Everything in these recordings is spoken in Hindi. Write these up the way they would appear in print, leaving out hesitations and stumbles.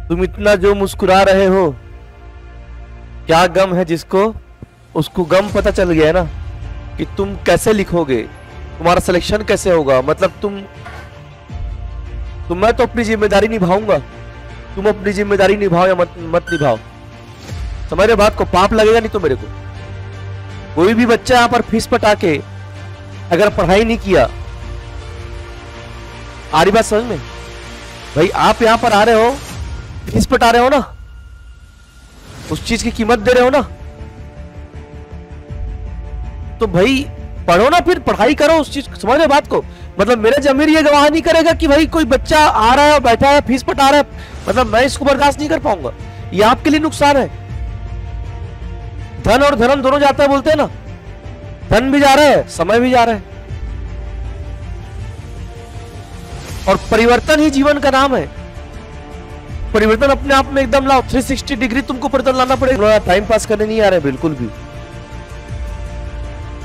तुम इतना जो मुस्कुरा रहे हो, क्या गम है जिसको उसको गम पता चल गया है ना कि तुम कैसे लिखोगे, तुम्हारा सिलेक्शन कैसे होगा। मतलब मैं तो अपनी जिम्मेदारी निभाऊंगा, तुम अपनी जिम्मेदारी निभाओ या मत निभाओ। समझ रहे बात को? पाप लगेगा नहीं तो मेरे को। कोई भी बच्चा यहां पर फीस पटा के अगर पढ़ाई नहीं किया, आ रही बात समझ में? भाई आप यहां पर आ रहे हो, फीस पटा रहे हो ना, उस चीज की कीमत दे रहे हो ना, तो भाई पढ़ो ना, फिर पढ़ाई करो उस चीज। समझ रहे बात को? मतलब मेरा जमीर ये गवाह नहीं करेगा कि भाई कोई बच्चा आ रहा है, बैठा है, फीस पटा रहा है, मतलब मैं इसको बर्दाश्त नहीं कर पाऊंगा। ये आपके लिए नुकसान है। धन और धर्म दोनों जाता है बोलते हैं ना, धन भी जा रहा है, समय भी जा रहा है। और परिवर्तन ही जीवन का नाम है। परिवर्तन अपने आप में एकदम लाओ, 360 डिग्री तुमको परिवर्तन लाना पड़ेगा। टाइम पास करने नहीं आ रहे बिल्कुल भी,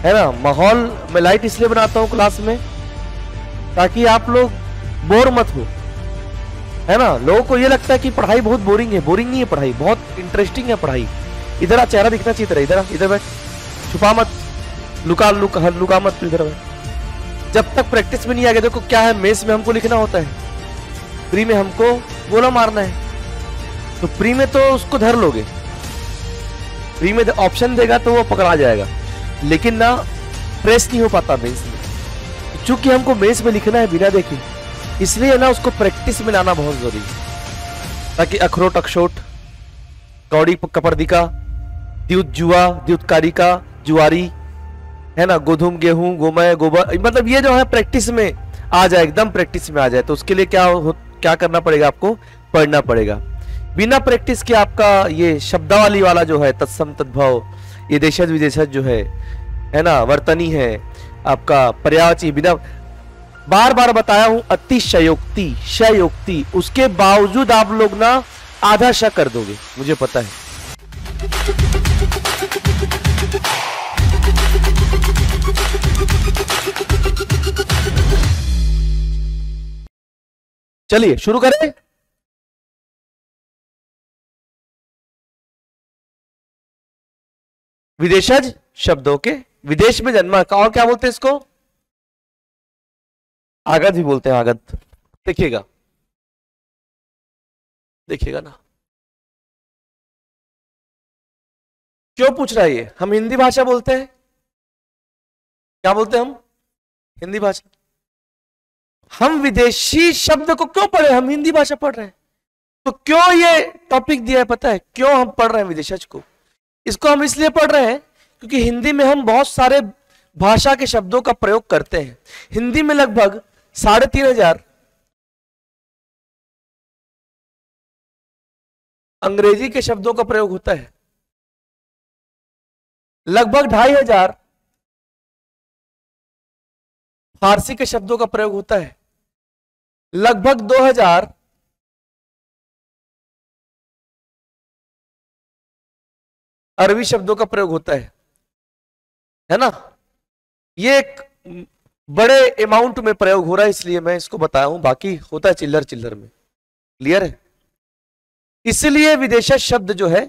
है ना। माहौल मैं लाइट इसलिए बनाता हूं क्लास में ताकि आप लोग बोर मत हो, है ना। लोगों को ये लगता है कि पढ़ाई बहुत बोरिंग है। बोरिंग नहीं है पढ़ाई, बहुत इंटरेस्टिंग है पढ़ाई। इधर आ, चेहरा दिखना चाहिए तेरा, इधर बैठ, छुपा मत, लुका मत, इधर बैठ। जब तक प्रैक्टिस में नहीं आ गया, देखो क्या है, मेस में हमको लिखना होता है, प्री में हमको गोला मारना है। तो प्री में तो उसको धर लोगे, प्री में ऑप्शन देगा तो वो पकड़ा जाएगा, लेकिन ना प्रेस नहीं हो पाता मेंस में। चूंकि हमको मेंस में लिखना है बिना देखे, इसलिए ना उसको प्रैक्टिस में लाना बहुत जरूरी है, ताकि अखरोट अक्षोट, कौड़ी कपर्दिका, द्युत जुआ, द्युतकारिका, जुआरी, है ना, गोधूम गेहूं, गोमय गोबर, मतलब ये जो है प्रैक्टिस में आ जाए, एकदम प्रैक्टिस में आ जाए। तो उसके लिए क्या करना पड़ेगा, आपको पढ़ना पड़ेगा। बिना प्रैक्टिस के आपका ये शब्दावली वाला जो है, तत्सम तद्भव, ये देशज विदेशज जो है ना, वर्तनी है आपका, पर्यायवाची, बिना बार बार बताया हूं, अतिशयोक्ति, शयोक्ति, उसके बावजूद आप लोग ना आधा श कर दोगे, मुझे पता है। चलिए शुरू करें। विदेशज शब्दों के, विदेश में जन्मा का, और क्या बोलते हैं इसको, आगत भी बोलते हैं, आगत। देखिएगा ना, क्यों पूछ रहा है ये? हम हिंदी भाषा बोलते हैं, क्या बोलते हैं हम? हिंदी भाषा। हम विदेशी शब्द को क्यों पढ़े? हम हिंदी भाषा पढ़ रहे हैं। तो क्यों ये टॉपिक दिया है पता है? क्यों हम पढ़ रहे हैं विदेशज को? इसको हम इसलिए पढ़ रहे हैं क्योंकि हिंदी में हम बहुत सारे भाषा के शब्दों का प्रयोग करते हैं। हिंदी में लगभग 3500 अंग्रेजी के शब्दों का प्रयोग होता है, लगभग 2500 फारसी के शब्दों का प्रयोग होता है, लगभग 2000 अरबी शब्दों का प्रयोग होता है ना। ये एक बड़े अमाउंट में प्रयोग हो रहा है, इसलिए मैं इसको बताया हूं, बाकी होता है चिल्लर चिल्लर में। क्लियर है? इसलिए विदेशज शब्द जो है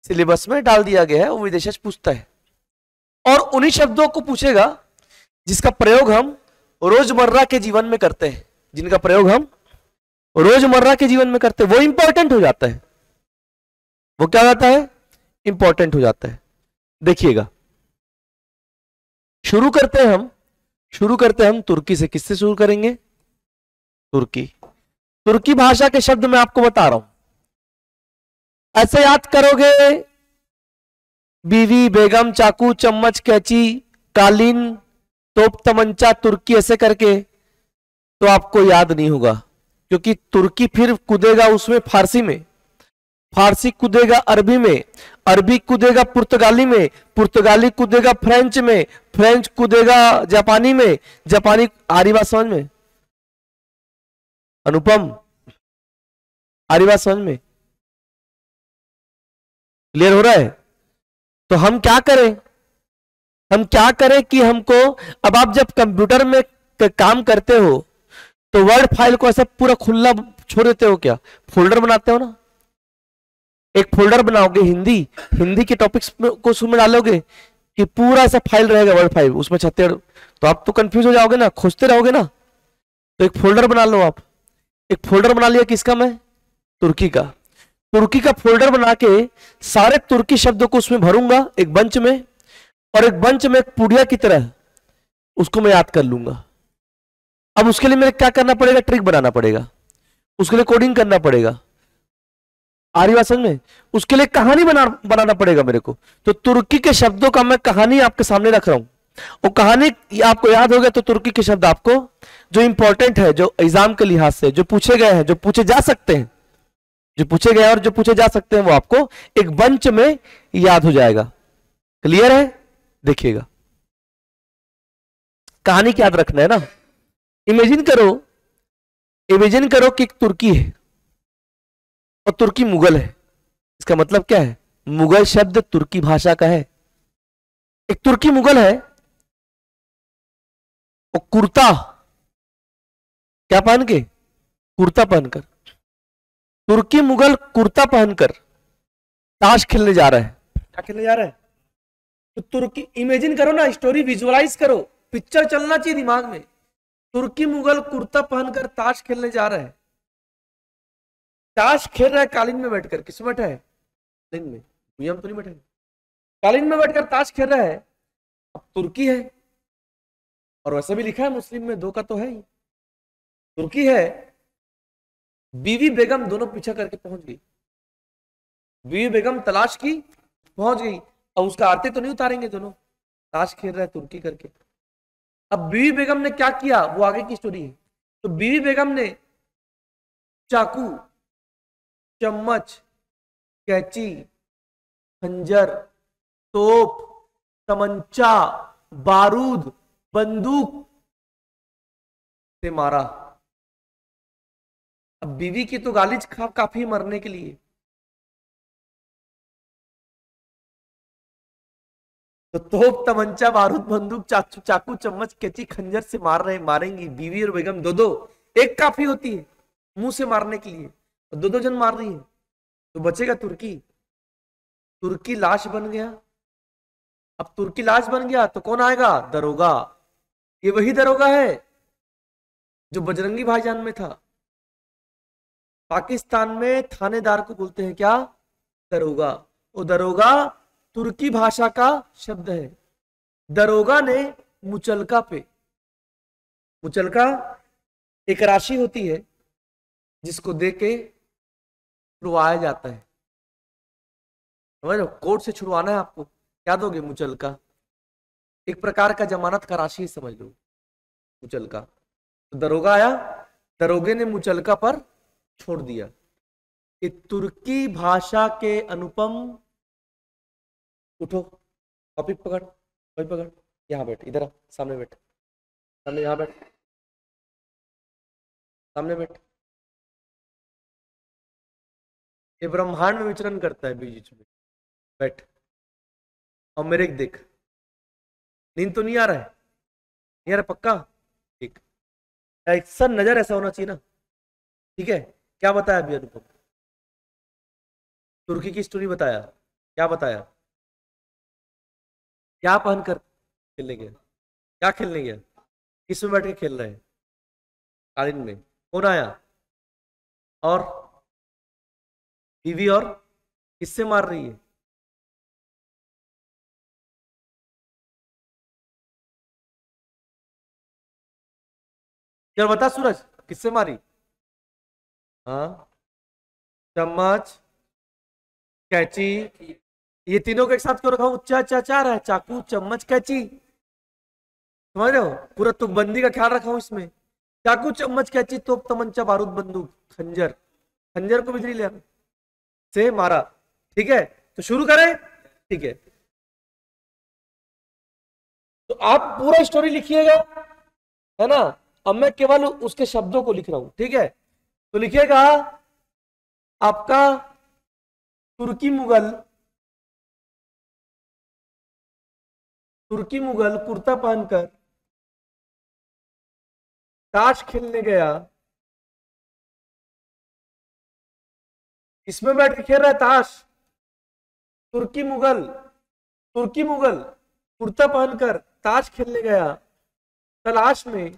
सिलेबस में डाल दिया गया है, वो विदेशज पूछता है, और उन्हीं शब्दों को पूछेगा जिसका प्रयोग हम रोजमर्रा के जीवन में करते हैं, जिनका प्रयोग हम रोजमर्रा के जीवन में करते हैं, वो इंपॉर्टेंट हो जाता है। वो क्या होता है? इंपॉर्टेंट हो जाता है। देखिएगा, शुरू करते हैं हम तुर्की से। किससे शुरू करेंगे? तुर्की भाषा के शब्द मैं आपको बता रहा हूं, ऐसे याद करोगे, बीवी, बेगम, चाकू, चम्मच, कैंची, कालीन, तोप, तमंचा, तुर्की, ऐसे करके तो आपको याद नहीं होगा, क्योंकि तुर्की फिर कूदेगा उसमें फारसी में, फारसी कूदेगा अरबी में, अरबी कूदेगा पुर्तगाली में, पुर्तगाली कूदेगा फ्रेंच में, फ्रेंच कूदेगा जापानी में, जापानी, आ रही बात समझ में? अनुपम, आ रही बात समझ में? क्लियर हो रहा है? तो हम क्या करें कि हमको, अब आप जब कंप्यूटर में काम करते हो तो वर्ड फाइल को ऐसा पूरा खुला छोड़ देते हो क्या? फोल्डर बनाते हो ना, एक फोल्डर बनाओगे हिंदी, हिंदी के टॉपिक्स को उसमें डालोगे कि पूरा ऐसा फाइल रहेगा वर्ड फाइल, उसमें 36, तो आप तो कंफ्यूज हो जाओगे ना, खोजते रहोगे ना। तो एक फोल्डर बना लो आप। एक फोल्डर बना लिया किसका, मैं तुर्की का। तुर्की का फोल्डर बना के सारे तुर्की शब्दों को उसमें भरूंगा एक बंच में, और एक बंच में एक पुड़िया की तरह उसको मैं याद कर लूंगा। अब उसके लिए मेरे क्या करना पड़ेगा, ट्रिक बनाना पड़ेगा, उसके लिए कोडिंग करना पड़ेगा। आ रही बात समझ में? उसके लिए कहानी बनाना पड़ेगा मेरे को। तो तुर्की के शब्दों का मैं कहानी आपके सामने रख रहा हूं, वो कहानी आपको याद हो गया तो तुर्की के शब्द आपको जो इंपॉर्टेंट है, जो एग्जाम के लिहाज से जो पूछे गए हैं, जो पूछे जा सकते हैं, जो पूछे गए और जो पूछे जा सकते हैं, वो आपको एक बंच में याद हो जाएगा। क्लियर है? देखिएगा, कहानी क्या याद रखना है ना। इमेजिन करो, इमेजिन करो कि एक तुर्की है और तुर्की मुगल है। इसका मतलब क्या है, मुगल शब्द तुर्की भाषा का है। एक तुर्की मुगल है और कुर्ता क्या पहन के, कुर्ता पहनकर, तुर्की मुगल कुर्ता पहनकर ताश खेलने जा रहा है। क्या खेलने जा रहा है? तो तुर्की, इमेजिन करो ना, स्टोरी विजुअलाइज करो, पिक्चर चलना चाहिए दिमाग में। तुर्की मुगल कुर्ता पहनकर ताश खेलने जा रहा है, ताश खेल रहा है कालीन में बैठकर। किस में बैठा है? कालीन में, भुइयां में तो नहीं बैठे, कालीन में बैठकर ताश खेल रहा है। अब तुर्की है, और वैसे भी लिखा है मुस्लिम में, दो का तो है ही, तुर्की है। बीवी बेगम दोनों पीछा करके पहुंच गई, बीवी बेगम तलाश की, पहुंच गई। अब उसका आरती तो नहीं उतारेंगे, दोनों ताश खेल रहा है तुर्की करके। अब बीवी बेगम ने क्या किया, वो आगे की स्टोरी है। तो बीवी बेगम ने चाकू, चम्मच, कैंची, खंजर, तोप, तमंचा, बारूद, बंदूक से मारा। अब बीवी की तो गालिज काफी मरने के लिए, तो तोप, तमंचा, बारूद, बंदूक, चाकू, चम्मच, कैंची, खंजर से मारेंगी। बीवी और बेगम दो दो, एक काफी होती है मुंह से मारने के लिए, तो दो दो जन मार रही है, तो बचेगा तुर्की। तुर्की लाश बन गया। अब तुर्की लाश बन गया तो कौन आएगा? दरोगा। ये वही दरोगा है जो बजरंगी भाईजान में था। पाकिस्तान में थानेदार को बोलते हैं क्या? दरोगा। वो दरोगा तुर्की भाषा का शब्द है। दरोगा ने मुचलका पे, मुचलका एक राशि होती है जिसको दे के छुड़वाया जाता है। समझ लो, कोर्ट से छुड़वाना है आपको, क्या दोगे? मुचलका। एक प्रकार का जमानत का राशि समझ लो मुचलका। तो दरोगा आया, दरोगे ने मुचलका पर छोड़ दिया। ये तुर्की भाषा के अनुपम, उठो, कॉपी पकड़, कॉपी पकड़, यहाँ बैठ, इधर आ, सामने बैठ, सामने यहाँ बैठ, सामने बैठ। ये ब्रह्मांड में विचरण करता है बीच में, बैठ और मेरे देख। नींद तो नहीं आ रहा है? नहीं आ रहा पक्का? ठीक, सर नजर ऐसा होना चाहिए ना, ठीक है। क्या बताया अभी अनुपम? तुर्की की स्टोरी बताया, क्या बताया? क्या पहनकर खेलने गया? क्या खेलने गया? किस में बैठ के खेल रहे हैं? कालीन में। कौन आया? और बीवी, और किससे मार रही है? क्या बता सूरज, किससे मारी? हाँ, चम्मच, कैंची, ये तीनों को एक साथ क्यों रखा हूं? चार है, चाकू, चम्मच, कैंची। समझ रहे हो? पूरा तुकबंदी का ख्याल रखा हूं इसमें। चाकू, चम्मच, कैंची, तोप, तमंचा, बारूद, बंदूक, खंजर। खंजर को बिजली लिया से मारा। ठीक है, तो शुरू करें? ठीक है, तो आप पूरा स्टोरी लिखिएगा, है ना। अब मैं केवल उसके शब्दों को लिख रहा हूं, ठीक है। तो लिखिएगा आपका तुर्की मुगल, तुर्की मुगल कुर्ता पहनकर ताश खेलने गया। इसमें बैठ के खेल रहा है ताश, तुर्की मुगल, तुर्की मुगल कुर्ता पहनकर ताश खेलने गया तलाश में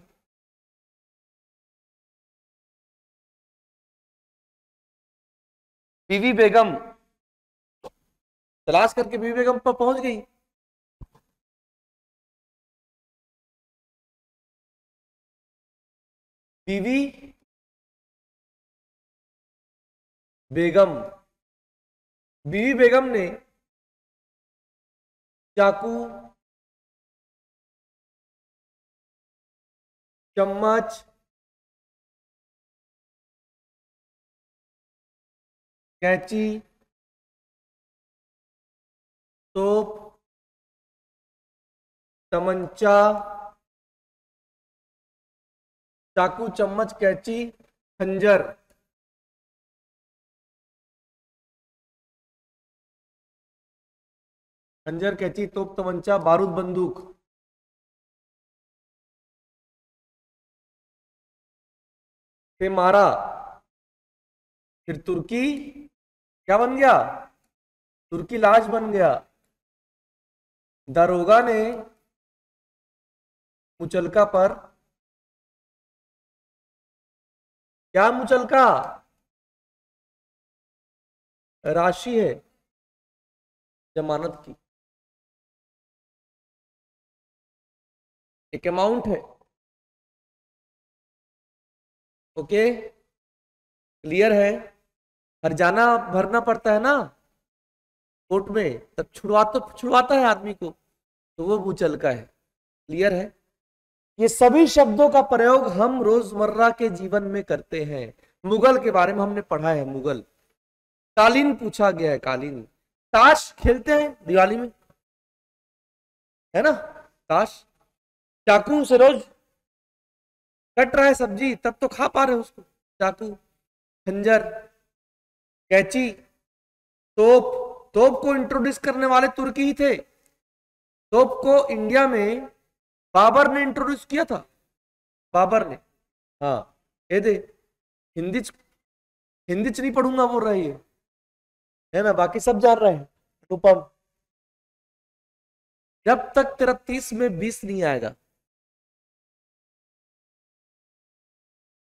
बीवी बेगम, तलाश करके बीवी बेगम पर पहुंच गई। बीवी बेगम, बीवी बेगम ने चाकू, चम्मच, कैंची, तोप, तमंचा, चाकू, चम्मच, कैंची, खंजर, खंजर, कैंची, तोप, तमंचा, बारूद, बंदूक से मारा। फिर तुर्की क्या बन गया? तुर्की लाश बन गया। दारोगा ने मुचलका पर, क्या मुचलका? राशि है जमानत की, एक अमाउंट है। ओके, क्लियर है? हरजाना भरना पड़ता है ना कोर्ट में, तब छुड़वाता है आदमी को, तो वो मुचलका है। क्लियर है? ये सभी शब्दों का प्रयोग हम रोजमर्रा के जीवन में करते हैं। मुगल के बारे में हमने पढ़ा है, मुगल। कालीन पूछा गया है, कालीन। ताश खेलते हैं दिवाली में, है ना, ताश। चाकू से रोज कट रहा है सब्जी, तब तो खा पा रहे हो उसको। चाकू, खंजर, कैंची, तोप। तोप को इंट्रोड्यूस करने वाले तुर्की ही थे। तोप को इंडिया में बाबर ने इंट्रोड्यूस किया था, बाबर ने। हाँ, ये दे, हिंदी हिंदी च नहीं पढ़ूंगा बोल रहा है ना, बाकी सब जान रहे हैं। अनुपम, जब तक तेरा 30 में 20 नहीं आएगा।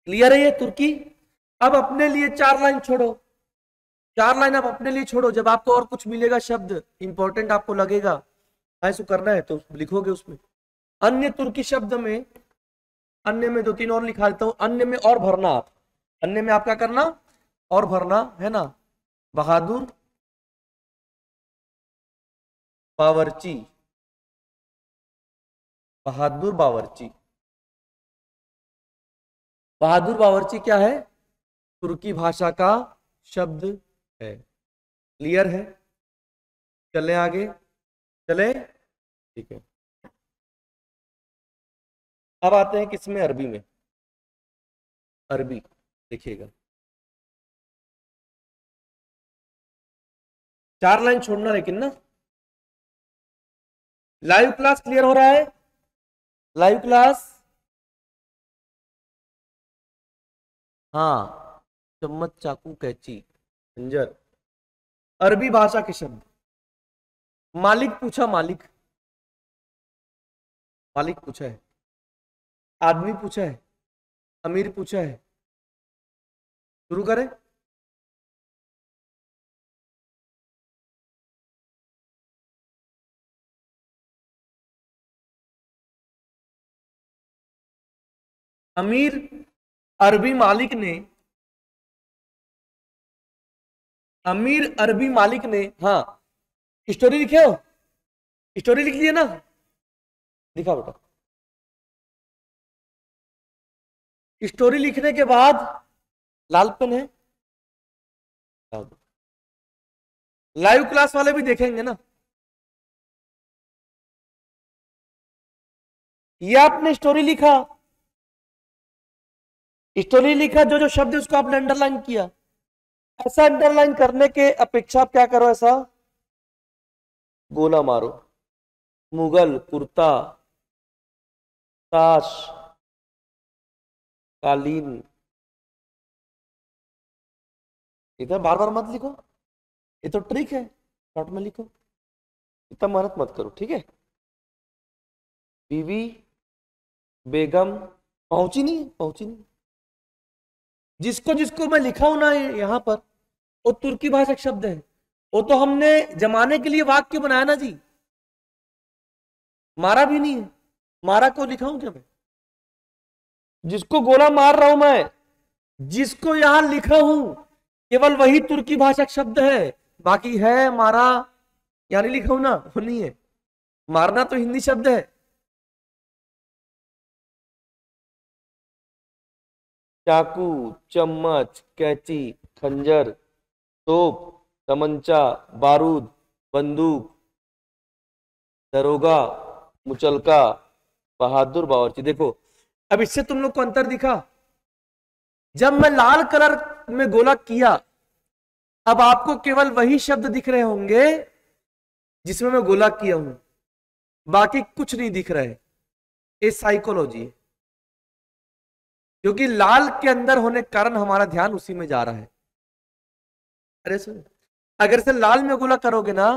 क्लियर है ये तुर्की? अब अपने लिए 4 लाइन छोड़ो, 4 लाइन आप अपने लिए छोड़ो। जब आपको और कुछ मिलेगा शब्द इंपॉर्टेंट आपको लगेगा, ऐसा करना है तो लिखोगे उसमें। अन्य तुर्की शब्द में, अन्य में 2-3 और लिखा देता हूं। अन्य में और भरना आप, अन्य में आप क्या करना? और भरना, है ना। बहादुर, बावर्ची, बहादुर बावर्ची। बहादुर बावर्ची क्या है? तुर्की भाषा का शब्द है। क्लियर है? चले आगे, चले, ठीक है। अब आते हैं किसमें? अरबी में। अरबी देखिएगा, 4 लाइन छोड़ना लेकिन ना। लाइव क्लास क्लियर हो रहा है? लाइव क्लास, हाँ। चम्मच, चाकू, कैंची, खंजर, अरबी भाषा के शब्द। मालिक पूछा, मालिक, मालिक पूछा है। आदमी पूछा है, अमीर पूछा है। शुरू करें? अमीर अरबी मालिक ने, अमीर अरबी मालिक ने, हाँ। स्टोरी लिखे हो? स्टोरी लिख लिए ना? दिखा बेटा। स्टोरी लिखने के बाद लाल पेन है, लाइव क्लास वाले भी देखेंगे ना। ये आपने स्टोरी लिखा, स्टोरी लिखा, जो जो शब्द है उसको आपने अंडरलाइन किया। ऐसा अंडरलाइन करने के अपेक्षा आप क्या करो, ऐसा गोला मारो। मुगल, कुर्ता, ताश, कालीन। इधर बार बार मत लिखो, ये तो ट्रिक है। शॉर्ट में लिखो, इतना मेहनत मत करो, ठीक है। बीवी बेगम पहुंची नहीं, पहुंची नहीं। जिसको जिसको मैं लिखा हूं ना यहां पर, वो तुर्की भाषा शब्द है। वो तो हमने जमाने के लिए वाक्य बनाया ना जी, मारा भी नहीं है। मारा को लिखा हूं क्या मैं? जिसको गोला मार रहा हूं मैं, जिसको यहां लिखा हूं, केवल वही तुर्की भाषा शब्द है। बाकी है मारा, यानी लिखा हूं ना, वो नहीं है। मारना तो हिंदी शब्द है। चाकू, चम्मच, कैंची, खंजर, तोप, तमंचा, बारूद, बंदूक, दरोगा, मुचलका, बहादुर, बावर्ची। देखो अब इससे तुम लोग को अंतर दिखा। जब मैं लाल कलर में गोला किया, अब आपको केवल वही शब्द दिख रहे होंगे जिसमें मैं गोला किया हूं, बाकी कुछ नहीं दिख रहा है। ये साइकोलॉजी है, क्योंकि लाल के अंदर होने के कारण हमारा ध्यान उसी में जा रहा है। अरे सुन, अगर से लाल में गोला करोगे ना,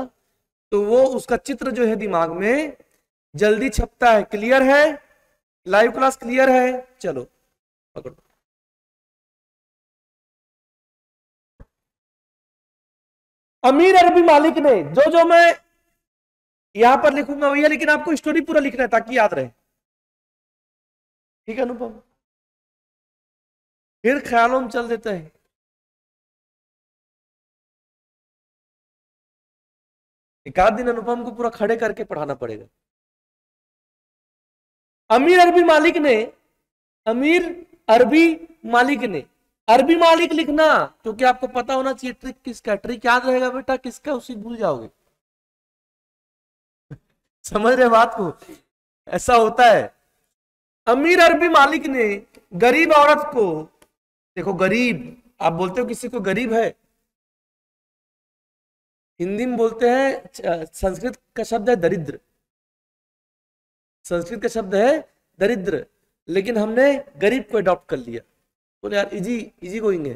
तो वो उसका चित्र जो है दिमाग में जल्दी छपता है। क्लियर है? लाइव क्लास क्लियर है? चलो पकड़ो। अमीर अरबी मालिक ने, जो जो मैं यहां पर लिखूंगा भैया, लेकिन आपको स्टोरी पूरा लिखना है ताकि याद रहे। ठीक है अनुपम? फिर ख्यालों में चल देता है। एक आध दिन अनुपम को पूरा खड़े करके पढ़ाना पड़ेगा। अमीर अरबी मालिक ने, अमीर अरबी मालिक ने, अरबी मालिक लिखना, क्योंकि आपको पता होना चाहिए ट्रिक किसका। ट्रिक याद रहेगा बेटा किसका, उसी भूल जाओगे। समझ रहे बात को? ऐसा होता है। अमीर अरबी मालिक ने गरीब औरत को, देखो गरीब, आप बोलते हो किसी को गरीब है, हिंदी में बोलते हैं, संस्कृत का शब्द है दरिद्र। संस्कृत का शब्द है दरिद्र, लेकिन हमने गरीब को अडॉप्ट कर लिया। बोले यार इजी इजी गोइंग है।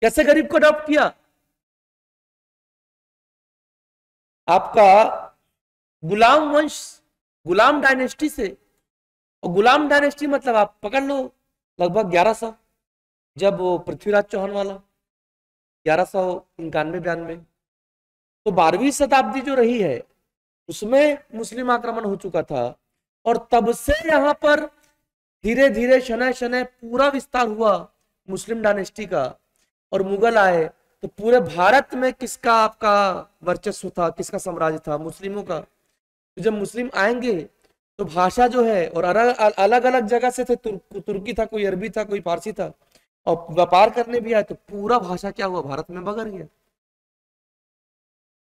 कैसे गरीब को अडॉप्ट किया? आपका गुलाम वंश, गुलाम डायनेस्टी से, और गुलाम डायनेस्टी मतलब आप पकड़ लो लगभग 1100, जब वो पृथ्वीराज चौहान वाला 1191-92, तो 12वीं शताब्दी जो रही है उसमें मुस्लिम आक्रमण हो चुका था। और तब से यहां पर धीरे धीरे शनय शनय पूरा विस्तार हुआ मुस्लिम डायनेस्टी का। और मुगल आए तो पूरे भारत में किसका आपका वर्चस्व था, किसका साम्राज्य था? मुस्लिमों का। तो जब मुस्लिम आएंगे तो भाषा जो है, और अलग अलग जगह से थे, तुर्की था, कोई अरबी था, कोई फारसी था, और व्यापार करने भी आए, तो पूरा भाषा क्या हुआ, भारत में बगर गया,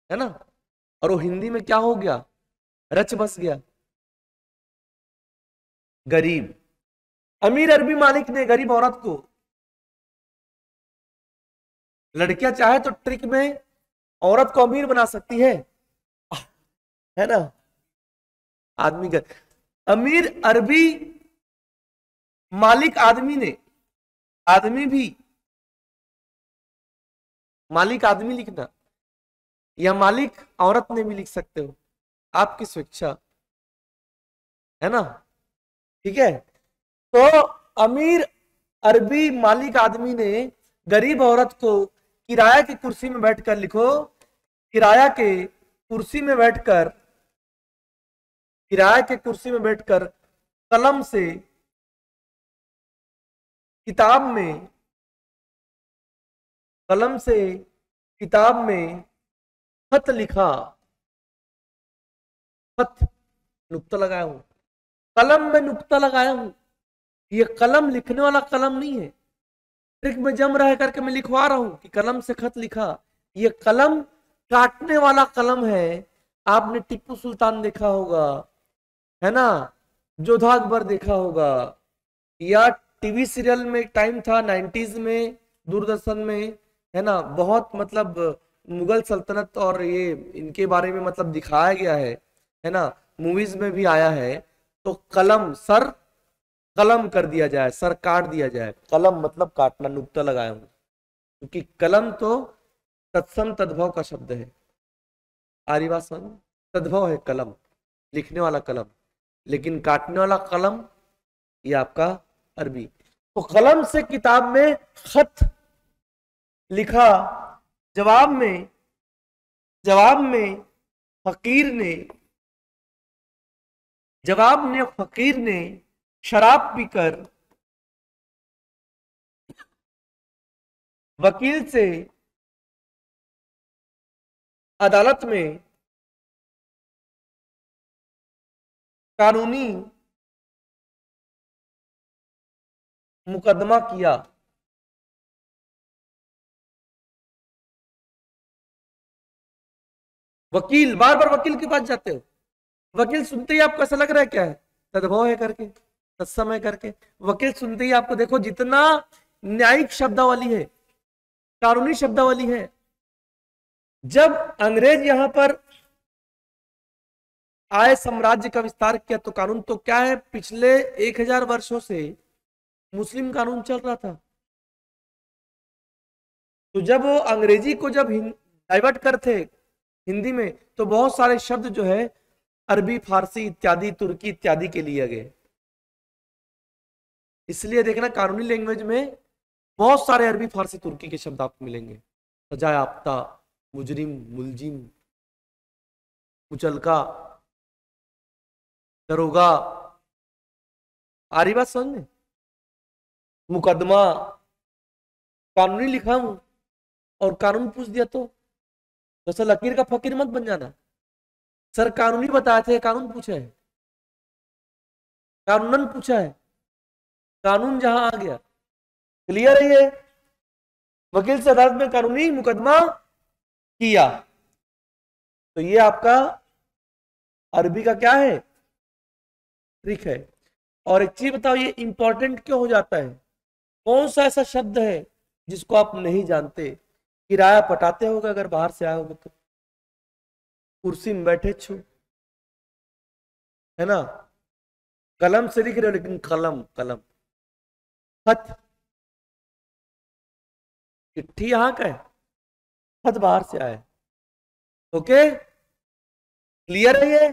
है ना। और वो हिंदी में क्या हो गया, रच बस गया। गरीब, अमीर अरबी मालिक ने गरीब औरत को, लड़कियां चाहे तो ट्रिक में औरत को अमीर बना सकती है ना। आदमी का, अमीर अरबी मालिक आदमी ने, आदमी भी, मालिक आदमी लिखना, या मालिक औरत ने भी लिख सकते हो, आपकी स्वेच्छा, है ना। ठीक है। तो अमीर अरबी मालिक आदमी ने गरीब औरत को किराया की कुर्सी में बैठकर, लिखो, किराया के कुर्सी में बैठकर, किराया के कुर्सी में बैठकर कलम से किताब में, कलम से किताब में खत लिखा। खत, नुक्ता लगाया हूं, कलम में नुक्ता लगाया हूं। ये कलम लिखने वाला कलम नहीं है, ट्रिक में जम रह करके मैं लिखवा रहा हूं कि कलम से खत लिखा। ये कलम काटने वाला कलम है। आपने टीपू सुल्तान देखा होगा, है ना, जोधा अकबर देखा होगा, या टीवी सीरियल में एक टाइम था 90s में दूरदर्शन में, है ना, बहुत मतलब मुगल सल्तनत और ये इनके बारे में मतलब दिखाया गया है ना, मूवीज में भी आया है। तो कलम, सर कलम कर दिया जाए, सर काट दिया जाए, कलम मतलब काटना, नुक्ता लगाया हूं, क्योंकि कलम तो तत्सम तद्भव का शब्द है। आरी बात समझ। तद्भव है कलम, लिखने वाला कलम, लेकिन काटने वाला कलम ये आपका अरबी। तो कलम से किताब में खत लिखा, जवाब में फकीर ने फकीर ने शराब पीकर वकील से अदालत में कानूनी मुकदमा किया। वकील, बार बार वकील के पास जाते हो, वकील सुनते ही आपको ऐसा लग रहा है क्या है, तद्भव है करके, तत्समय करके। वकील सुनते ही आपको, देखो जितना न्यायिक शब्दावली है, कानूनी शब्दावली है। जब अंग्रेज यहां पर आए, साम्राज्य का विस्तार किया, तो कानून तो क्या है, पिछले 1000 वर्षों से मुस्लिम कानून चल रहा था। तो जब वो अंग्रेजी को जब डाइवर्ट करते हिंदी में, तो बहुत सारे शब्द जो है अरबी, फारसी इत्यादि, तुर्की इत्यादि के लिए गए। इसलिए देखना कानूनी लैंग्वेज में बहुत सारे अरबी, फारसी, तुर्की के शब्द आपको मिलेंगे। सजा याफ्ता, मुजरिम, मुलजिम, मुचलका, दरोगा। आ रही बात समझ में? मुकदमा, कानूनी लिखा हूं और कानून पूछ दिया तो सर लकीर का फकीर मत बन जाना। सर कानूनी बताए थे, कानून पूछा है, कानूनन पूछा है, कानून जहां आ गया। क्लियर है ये? वकील से अदालत में कानूनी मुकदमा किया, तो ये आपका अरबी का क्या है, ट्रिक है। और एक चीज बताओ, ये इंपॉर्टेंट क्यों हो जाता है? कौन सा ऐसा शब्द है जिसको आप नहीं जानते? किराया पटाते होगा अगर बाहर से आए होगे तो, कुर्सी में बैठे छू, है ना, कलम से लिख रहे हो, लेकिन कलम, खत, चिट्ठी यहां का है, खत बाहर से आए। ओके, क्लियर है ये?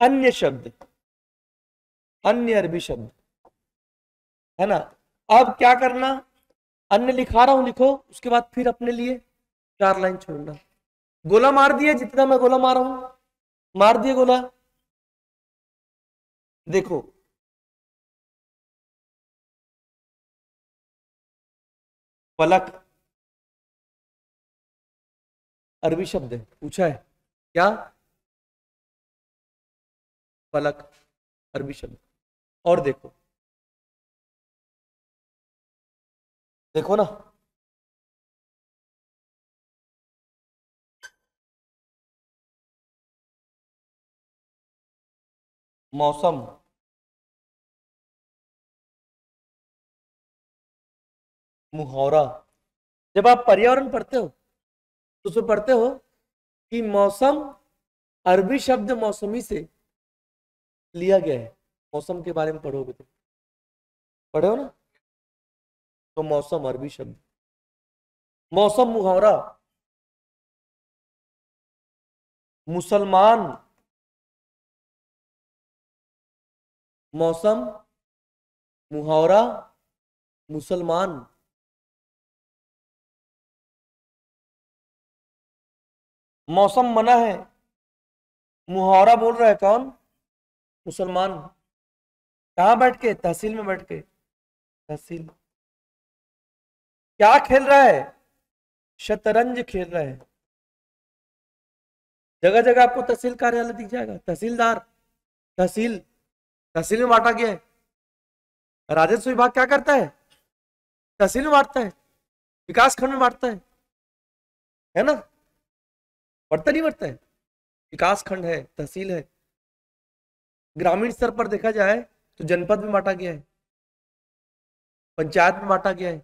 अन्य शब्द, अन्य अरबी शब्द, है ना। अब क्या करना, अन्य लिखा रहा हूं, लिखो, उसके बाद फिर अपने लिए 4 लाइन छोड़ना। गोला मार दिए, जितना मैं गोला मारा हूं, मार दिए गोला। देखो पलक अरबी शब्द है, पूछा है क्या? पलक अरबी शब्द। और देखो, देखो ना, मौसम, मुहावरा। जब आप पर्यावरण पढ़ते हो तो उसमें पढ़ते हो कि मौसम अरबी शब्द मौसमी से लिया गया है। मौसम के बारे में पढ़ोगे तो, पढ़े हो ना? तो मौसम अरबी शब्द, मौसम मुहावरा। मुसलमान, मौसम, मुहावरा, मुसलमान। मौसम मना है, मुहावरा बोल रहा है कौन? मुसलमान। कहां बैठ के? तहसील में बैठ के। तहसील क्या खेल रहा है? शतरंज खेल रहा है। जगह जगह आपको तहसील कार्यालय दिख जाएगा, तहसीलदार, तहसील, तहसील में बांटा गया है। राजस्व विभाग क्या करता है? तहसील में बांटता है, विकास खंड में बांटता है ना? बढ़ता नहीं बढ़ता है? विकास खंड है, तहसील है। ग्रामीण स्तर पर देखा जाए तो जनपद में बांटा गया है, पंचायत में बांटा गया है,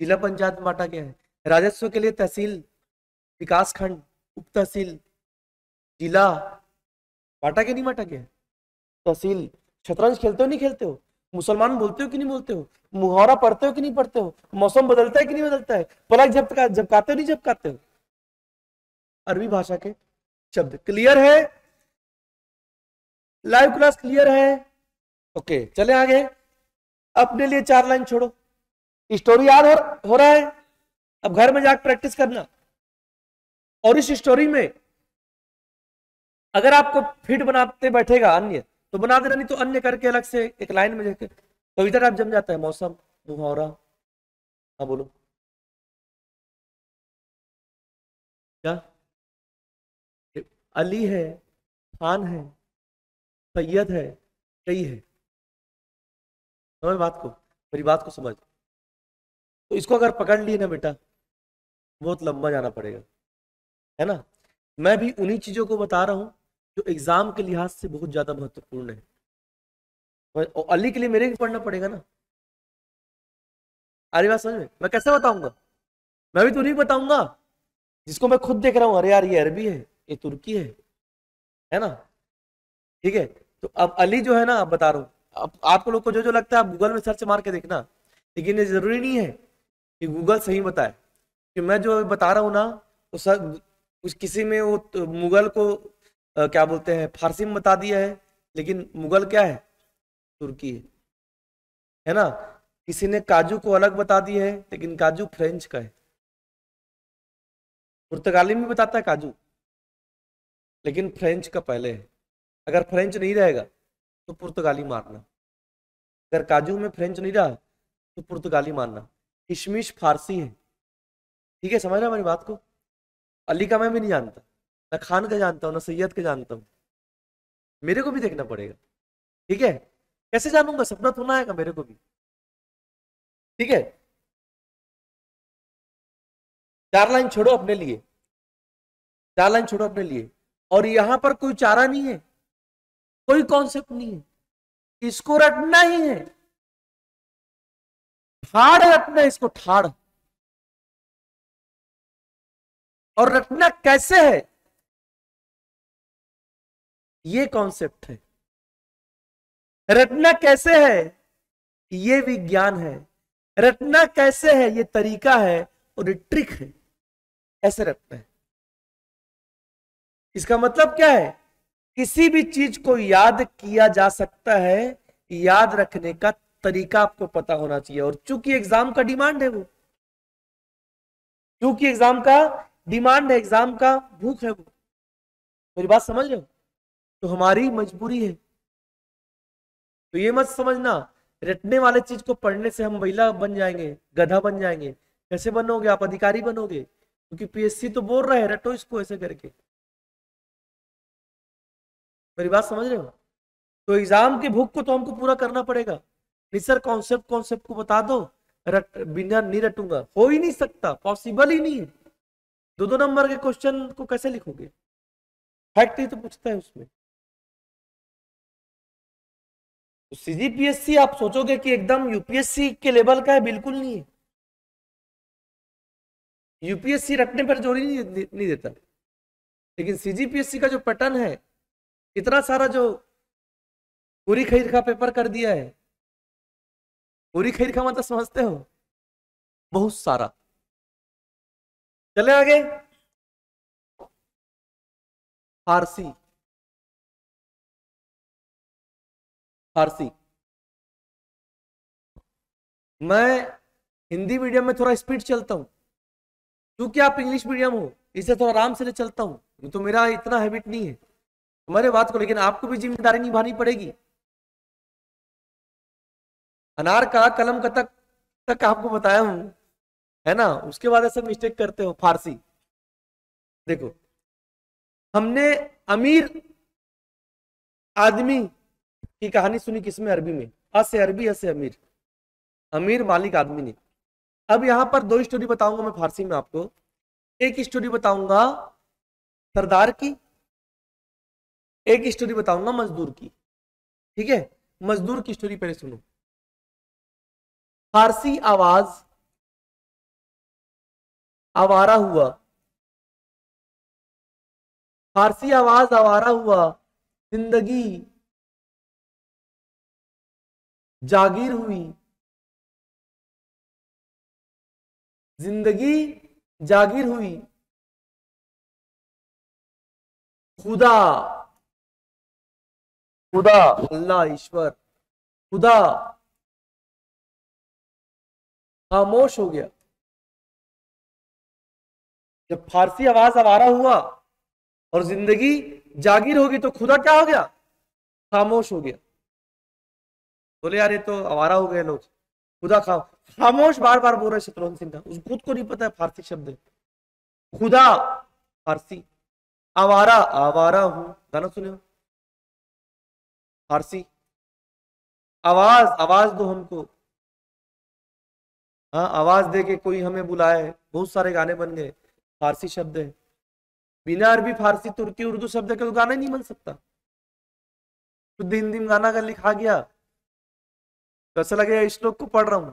जिला पंचायत में बांटा गया है। राजस्व के लिए तहसील, विकास खंड, उप तहसील, जिला, बांटा के नहीं बांटा गया? तहसील। शतरंज खेलते हो नहीं खेलते हो? मुसलमान बोलते हो कि नहीं बोलते हो? मुहावरा पढ़ते हो कि नहीं पढ़ते हो? मौसम बदलता है कि नहीं बदलता है? पलक झपकाते हो नहीं झपकाते हो? अरबी भाषा के शब्द। क्लियर है? लाइव क्लास क्लियर है? ओके, चले आगे। अपने लिए 4 लाइन छोड़ो। स्टोरी याद हो रहा है? अब घर में जाकर प्रैक्टिस करना। और इस स्टोरी में अगर आपको फिट बनाते बैठेगा अन्य तो बना देना, नहीं तो अन्य करके अलग से एक लाइन में जाके कविता टाइप जम जाता है। मौसम, मुहावरा। हाँ बोलो क्या? अली है, खान है, सैयद है, कई है। समझ बात को, मेरी बात को समझ। तो इसको अगर पकड़ लिए ना बेटा, बहुत लंबा जाना पड़ेगा, है ना। मैं भी उन्हीं चीजों को बता रहा हूं जो एग्जाम के लिहाज से बहुत ज्यादा महत्वपूर्ण है। और अली के लिए मेरे भी पढ़ना पड़ेगा ना। अरे बात समझ में, मैं कैसे बताऊंगा? मैं भी तो नहीं बताऊंगा जिसको मैं खुद देख रहा हूँ। अरे यार ये अरबी है, ये तुर्की है ना। ठीक है, तो अब अली जो है ना, अब बता रहा हूँ। अब आप लोग को जो जो लगता है आप गूगल में सर्च मार के देखना, लेकिन ये जरूरी नहीं है कि गूगल सही बताए। कि मैं जो बता रहा हूँ ना, तो सर उस किसी में वो तो मुगल को क्या बोलते हैं, फारसी में बता दिया है, लेकिन मुगल क्या है, तुर्की है ना। किसी ने काजू को अलग बता दिया है, लेकिन काजू फ्रेंच का है। पुर्तगाली में बताता है काजू, लेकिन फ्रेंच का पहले है। अगर फ्रेंच नहीं रहेगा तो पुर्तगाली मारना। अगर काजू में फ्रेंच नहीं रहा तो पुर्तगाली मारना। किशमिश फारसी है। ठीक है, समझ रहे हमारी बात को। अली का मैं भी नहीं जानता, ना खान का जानता हूँ, ना सैयद का जानता हूँ। मेरे को भी देखना पड़ेगा। ठीक है, कैसे जानूंगा? सपना थोड़ा आएगा मेरे को भी। ठीक है, 4 लाइन छोड़ो अपने लिए, 4 लाइन छोड़ो अपने लिए। और यहां पर कोई चारा नहीं है, कोई कॉन्सेप्ट नहीं है, इसको रटना ही है। ठाड़ रटना है इसको, ठाड़। और रटना कैसे है, ये कॉन्सेप्ट है। रटना कैसे है, ये विज्ञान है। रटना कैसे है, ये तरीका है और ये ट्रिक है। ऐसे रटना है। इसका मतलब क्या है? किसी भी चीज को याद किया जा सकता है, याद रखने का तरीका आपको पता होना चाहिए। और चूंकि एग्जाम का डिमांड है, वो क्योंकि एग्जाम का डिमांड है, एग्जाम का भूख है वो। मेरी बात समझ रहे हो? तो हमारी मजबूरी है। तो ये मत समझना रटने वाले चीज को पढ़ने से हम महिला बन जाएंगे, गधा बन जाएंगे। कैसे बनोगे आप? अधिकारी बनोगे, क्योंकि पीएससी तो बोल रहा है रटो इसको ऐसे करके। मेरी बात समझ रहे हो? तो एग्जाम की भूख को तो हमको पूरा करना पड़ेगा। नहीं सर, कॉन्सेप्ट कॉन्सेप्ट को बता दो, रट बिना नहीं रटूंगा, हो ही नहीं सकता, पॉसिबल ही नहीं है। 2-2 नंबर के क्वेश्चन को कैसे लिखोगे? फैक्ट ही तो पूछता है उसमें। तो सीजीपीएससी आप सोचोगे कि एकदम यूपीएससी के लेवल का है, बिल्कुल नहीं है। यूपीएससी रटने पर जोर ही नहीं देता, लेकिन सीजीपीएससी का जो पैटर्न है, इतना सारा जो पूरी खरीद का पेपर कर दिया है। पूरी खरीद का मतलब समझते हो? बहुत सारा। चले आगे। फारसी, फारसी। मैं हिंदी मीडियम में थोड़ा स्पीड चलता हूं, क्योंकि आप इंग्लिश मीडियम हो, इसे थोड़ा आराम से ले चलता हूं। तो मेरा इतना हैबिट नहीं है तुम्हारे बात को, लेकिन आपको भी जिम्मेदारी निभानी पड़ेगी। अनार का कलम का तक तक आपको बताया हूं, है ना। उसके बाद ऐसा मिस्टेक करते हो। फारसी देखो, हमने अमीर आदमी की कहानी सुनी किसमें? अरबी में। अ से अरबी, अ से अमीर। अमीर मालिक आदमी ने। अब यहां पर 2 स्टोरी बताऊंगा मैं फारसी में आपको। एक स्टोरी बताऊंगा सरदार की, एक स्टोरी बताऊंगा मजदूर की। ठीक है, मजदूर की स्टोरी पहले सुनो। फारसी आवाज आवारा हुआ, फारसी आवाज आवारा हुआ, जिंदगी जागीर हुई, जिंदगी जागीर हुई, खुदा, खुदा अल्लाह ईश्वर, खुदा खामोश हो गया। जब फारसी आवाज आवारा हुआ और जिंदगी जागीर होगी तो खुदा क्या हो गया? खामोश हो गया। बोले यार ये तो आवारा हो गए लोग, खुदा खामोश बार बार बोल रहे शत्रुघ्न सिन्हा, उसको खुद को नहीं पता है फारसी शब्द है। खुदा फारसी, आवारा आवारा हूं, गाना सुने हो फारसी, आवाज आवाज दो हमको, हाँ आवाज दे के कोई हमें बुलाए, बहुत सारे गाने बन गए, फारसी शब्द है। बिना अरबी फारसी तुर्की उर्दू शब्द के तो गाना ही नहीं बन सकता। शुद्ध हिंदी में गाना अगर लिखा गया तो ऐसा लगेगा इस श्लोक को पढ़ रहा हूं,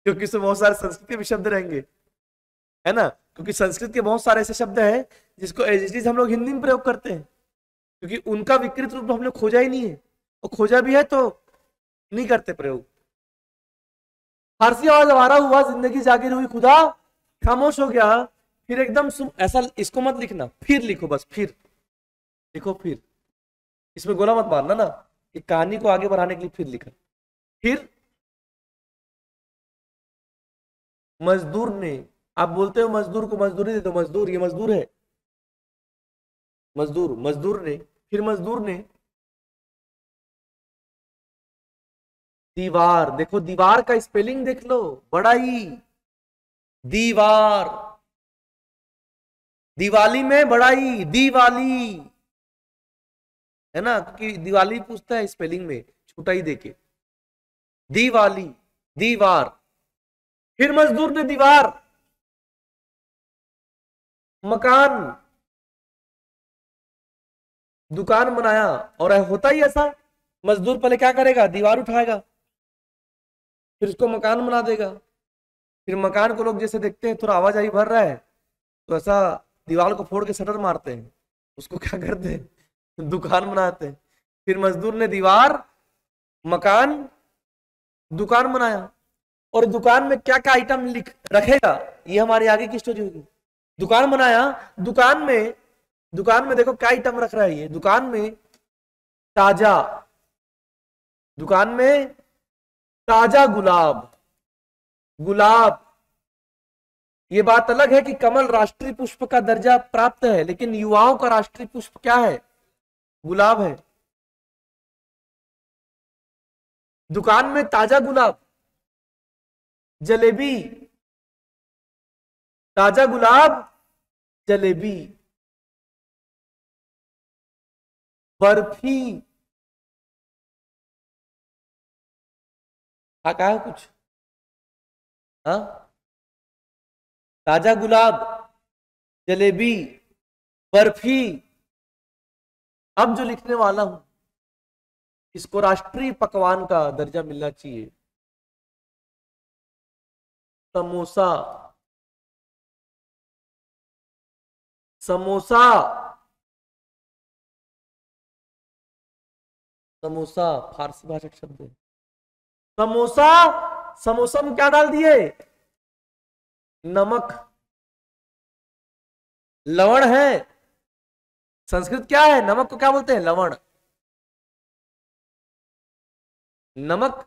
क्योंकि इसमें बहुत सारे संस्कृत के भी शब्द रहेंगे, है ना, क्योंकि संस्कृत के बहुत सारे ऐसे शब्द हैं जिसको एज इट इज हम लोग हिंदी में प्रयोग करते हैं, क्योंकि उनका विकृत रूप हमने खोजा ही नहीं है, और खोजा भी है तो नहीं करते प्रयोग। फारसी आवाज आवारा हुआ, जिंदगी जागीर हुई, खुदा खामोश हो गया। फिर एकदम ऐसा इसको मत लिखना, फिर लिखो, बस फिर लिखो, फिर इसमें गोला मत मारना ना, कि कहानी को आगे बढ़ाने के लिए फिर लिखा। फिर मजदूर ने, आप बोलते हो मजदूर को मजदूरी दे दो, मजदूर, ये मजदूर है, मजदूर, मजदूर ने, फिर मजदूर ने दीवार, देखो दीवार का स्पेलिंग देख लो, बड़ा ही, दीवार, दिवाली में बड़ा ही, दीवाली, है ना, क्योंकि दिवाली पूछता है स्पेलिंग में छोटा ही देके, दीवाली, दीवार। फिर मजदूर ने दीवार, मकान, दुकान बनाया, और होता ही ऐसा, मजदूर पहले क्या करेगा? दीवार उठाएगा, फिर उसको मकान बना देगा, फिर मकान को लोग जैसे देखते हैं थोड़ा आवाजाही भर रहा है तो ऐसा दीवार को फोड़ के शटर मारते हैं, उसको क्या करते हैं? दुकान बनाते हैं। फिर मजदूर ने दीवार, मकान, दुकान बनाया, और दुकान में क्या क्या आइटम लिख रखेगा, ये हमारी आगे की स्टोरी होगी। दुकान बनाया, दुकान में देखो क्या आइटम रख रहा है ये, दुकान में ताजा, दुकान में ताजा गुलाब, गुलाब। ये बात अलग है कि कमल राष्ट्रीय पुष्प का दर्जा प्राप्त है, लेकिन युवाओं का राष्ट्रीय पुष्प क्या है? गुलाब है। दुकान में ताजा गुलाब, जलेबी, ताजा गुलाब, जलेबी, बर्फी, कहा है कुछ? हाँ, ताजा गुलाब, जलेबी, बर्फी। अब जो लिखने वाला हूं इसको राष्ट्रीय पकवान का दर्जा मिलना चाहिए। समोसा, समोसा, समोसा फारसी भाषा का शब्द है। समोसा, समोसा में क्या डाल दिए? नमक, लवण है। संस्कृत क्या है? नमक को क्या बोलते हैं? लवण। नमक,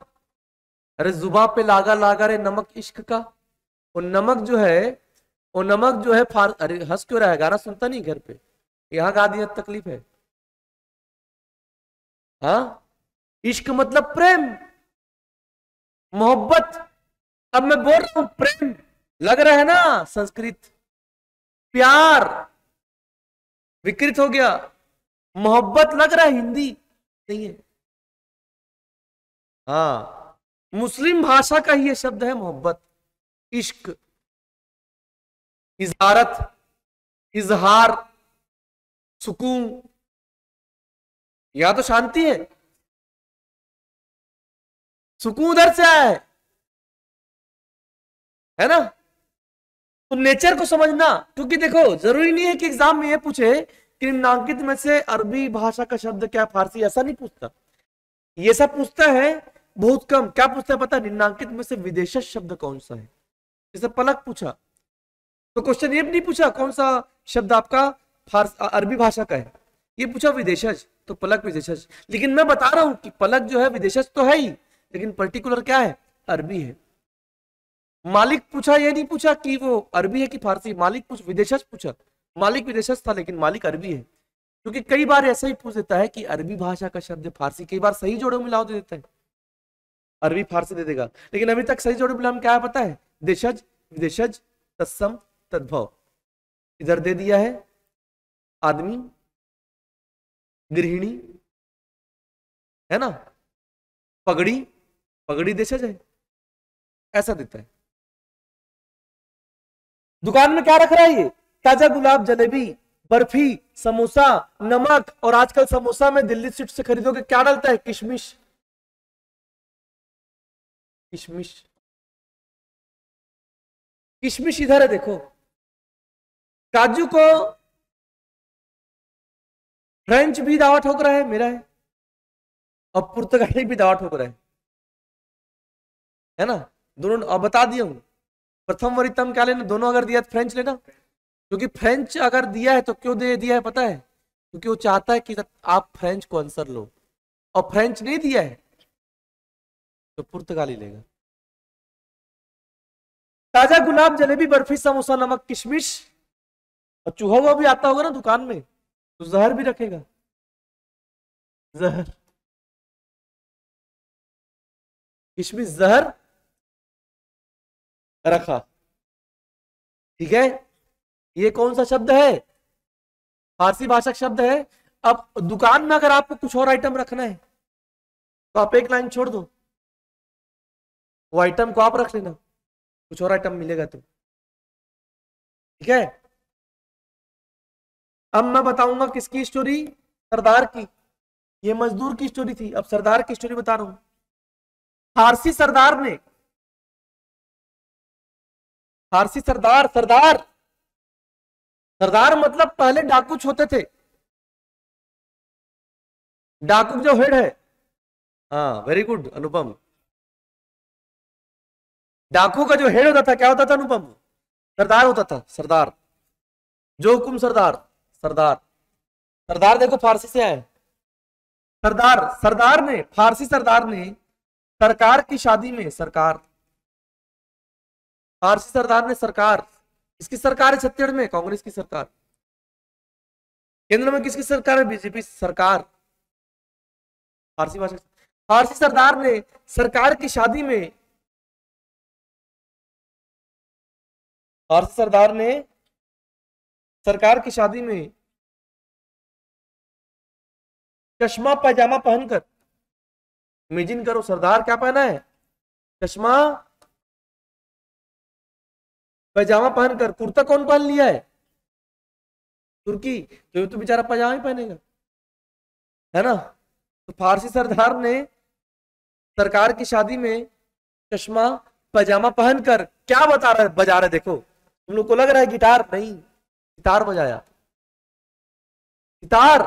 अरे जुबा पे लागा लागा रे नमक इश्क का। वो नमक जो है, वो नमक जो है अरे हंस क्यों रहा है? गाना सुनता नहीं घर पे? यहां गा दिया तकलीफ है। हाँ, इश्क मतलब प्रेम, मोहब्बत। अब मैं बोल रहा हूं प्रेम, लग रहा है ना संस्कृत। प्यार विकृत हो गया, मोहब्बत लग रहा है हिंदी नहीं है। हाँ, मुस्लिम भाषा का ही ये शब्द है मोहब्बत, इश्क, इजारत, इजहार, सुकून। यहां तो शांति है, सुकून उधर से आया है ना। तो नेचर को समझना, क्योंकि देखो जरूरी नहीं है कि एग्जाम में ये पूछे कि निम्नांकित में से अरबी भाषा का शब्द क्या, फारसी, ऐसा नहीं पूछता। ये सब पूछता है बहुत कम। क्या पूछता है पता है? निम्नांकित में से विदेशी शब्द कौन सा है। जैसे पलक पूछा, तो क्वेश्चन ये भी नहीं पूछा कौन सा शब्द आपका अरबी भाषा का है, ये पूछा विदेशज, तो पलक विदेशज। लेकिन मैं बता रहा हूं कि पलक जो है विदेशज तो है ही, लेकिन पर्टिकुलर क्या है, अरबी है। मालिक पूछा, ये नहीं पूछा कि वो अरबी है कि फारसी, मालिक पूछ विदेशज पूछा, मालिक विदेशज था लेकिन मालिक अरबी है। क्योंकि कई बार ऐसा ही पूछ देता है कि अरबी भाषा का शब्द फारसी, कई बार सही जोड़े मिलाओ दे देता है, अरबी फारसी दे देगा, लेकिन अभी तक सही जोड़े मिलाओ क्या है पता है, देशज विदेशज तत्सम तद्भव। इधर दे दिया है आदमी, गृहिणी, है ना, पगड़ी, पगड़ी देशज है, ऐसा देता है। दुकान में क्या रख रहा है ये, ताजा गुलाब, जलेबी, बर्फी, समोसा, नमक, और आजकल समोसा में दिल्ली स्वीट से खरीदोगे क्या डालता है, किशमिश, किशमिश, किशमिश इधर है देखो। काजू को फ्रेंच भी दावा ठोक रहा है, मेरा है, और पुर्तगाली भी दावा ठोक रहा है ना, दोनों। अब बता दिया हूं, प्रथम वरितम क्या लेना, दोनों अगर दिया तो फ्रेंच लेना, क्योंकि फ्रेंच अगर दिया है तो क्यों दे दिया है पता है, क्योंकि वो चाहता है कि आप फ्रेंच को आंसर लो, और फ्रेंच नहीं दिया है तो पुर्तगाली लेगा। ताजा गुलाब, जलेबी, बर्फी, समोसा, नमक, किशमिश, और चूहा हुआ भी आता होगा ना दुकान में, तो जहर भी रखेगा, जहर, किशमिश जहर रखा, ठीक है। ये कौन सा शब्द है, फारसी भाषा शब्द है। अब दुकान में अगर आपको कुछ और आइटम रखना है तो आप एक लाइन छोड़ दो, वो आइटम को आप रख लेना, कुछ और आइटम मिलेगा तो, ठीक है। अब मैं बताऊंगा किसकी स्टोरी, सरदार की, ये मजदूर की स्टोरी थी, अब सरदार की स्टोरी बता रहा हूं। फारसी सरदार ने, फारसी सरदार, सरदार, सरदार मतलब पहले डाकू होते थे, डाकू जो हेड है, हाँ वेरी गुड अनुपम, डाकू का जो हेड होता था क्या होता था अनुपम, सरदार होता था, सरदार, जो हुकुम सरदार, सरदार, सरदार देखो फारसी से आए, सरदार, सरदार ने, फारसी सरदार ने सरकार की शादी में, सरकार, फारसी सरदार ने सरकार, इसकी सरकार है छत्तीसगढ़ में, कांग्रेस की सरकार, केंद्र में किसकी सरकार है, बीजेपी सरकार, फारसी भाषा। फारसी सरदार ने सरकार की शादी में, फारसी सरदार ने सरकार की शादी में चश्मा पैजामा पहनकर, इमेजिन करो सरदार क्या पहना है, चश्मा पैजामा पहनकर, कुर्ता कौन पहन लिया है, तुर्की, तो ये तो बेचारा पैजामा ही पहनेगा, है ना। तो फारसी सरदार ने सरकार की शादी में चश्मा पैजामा पहनकर क्या बता रहा है, बजा रहा है, देखो तुम लोग को लग रहा है गिटार, नहीं, सितार बजाया, सितार,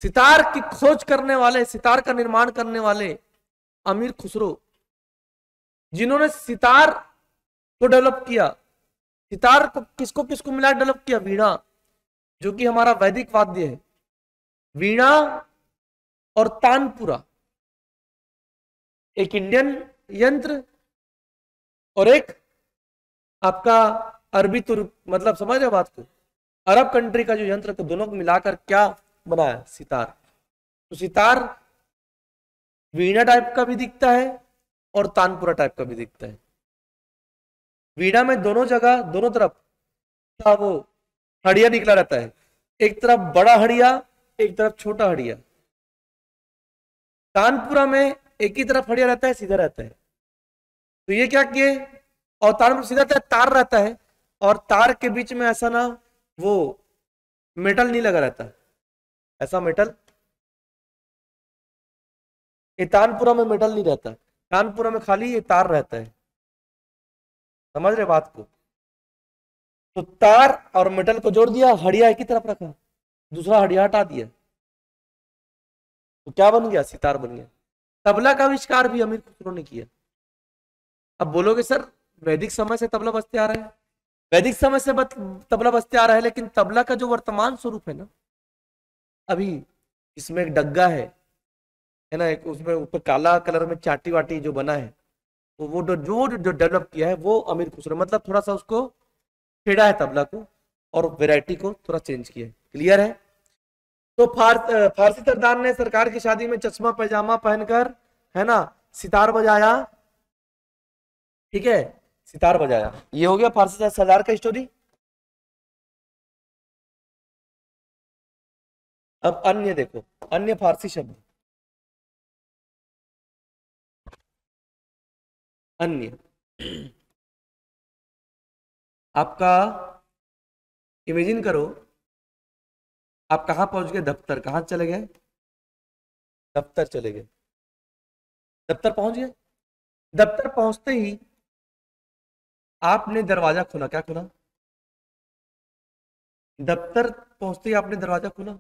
सितार की खोज करने वाले, सितार का निर्माण करने वाले अमीर खुसरो, जिन्होंने सितार को डेवलप किया, सितार को किसको किसको मिला डेवलप किया, वीणा, जो कि हमारा वैदिक वाद्य है, वीणा और तानपुरा, एक इंडियन यंत्र और एक आपका अरबी तुर्क, मतलब समझ रहे बात को, अरब कंट्री का जो यंत्र, तो दोनों को मिलाकर क्या बनाया, सितार। तो सितार वीणा टाइप का भी दिखता है और तानपुरा टाइप का भी दिखता है। वीणा में दोनों जगह, दोनों तरफ वो हड़िया निकला रहता है, एक तरफ बड़ा हड़िया, एक तरफ छोटा हड़िया। तानपुरा में एक ही तरफ हड़िया रहता है, सीधा रहता है। तो ये क्या किए, और तानपुरा सीधा रहता है, तार रहता है, और तार के बीच में ऐसा ना वो मेटल नहीं लगा रहता, ऐसा मेटल, ये तानपुरा में मेटल नहीं रहता, तानपुरा में खाली ये तार रहता है, समझ रहे बात को। तो तार और मेटल को जोड़ दिया, हड़िया एक ही तरफ रखा, दूसरा हड़िया हटा दिया, तो क्या बन गया, सितार बन गया। तबला का आविष्कार भी अमीर खुसरो ने किया। अब बोलोगे सर वैदिक समय से तबला बजते आ रहा है, वैदिक समय से तबला बजते आ रहा है, लेकिन तबला का जो वर्तमान स्वरूप है ना, अभी इसमें एक डग्गा है ना, एक उसमें ऊपर काला कलर में चाटी वाटी जो बना है, वो जो डेवलप किया है वो अमीर खुसरो, मतलब थोड़ा सा उसको छेड़ा है तबला को और वैरायटी को थोड़ा चेंज किया है। क्लियर है? तो फारसी सरदार ने सरकार की शादी में चश्मा पैजामा पहनकर, है ना, सितार बजाया। ठीक है, सितार बजाया। ये हो गया फारसी सरदार का स्टोरी। अब अन्य देखो, अन्य फारसी शब्द, अन्य। आपका इमेजिन करो, आप कहां पहुंच गए? दफ्तर। कहां चले गए? दफ्तर चले गए। दफ्तर पहुंच गए। दफ्तर पहुंचते ही आपने दरवाजा खोला। क्या खोला? दफ्तर पहुंचते ही आपने दरवाजा खोला।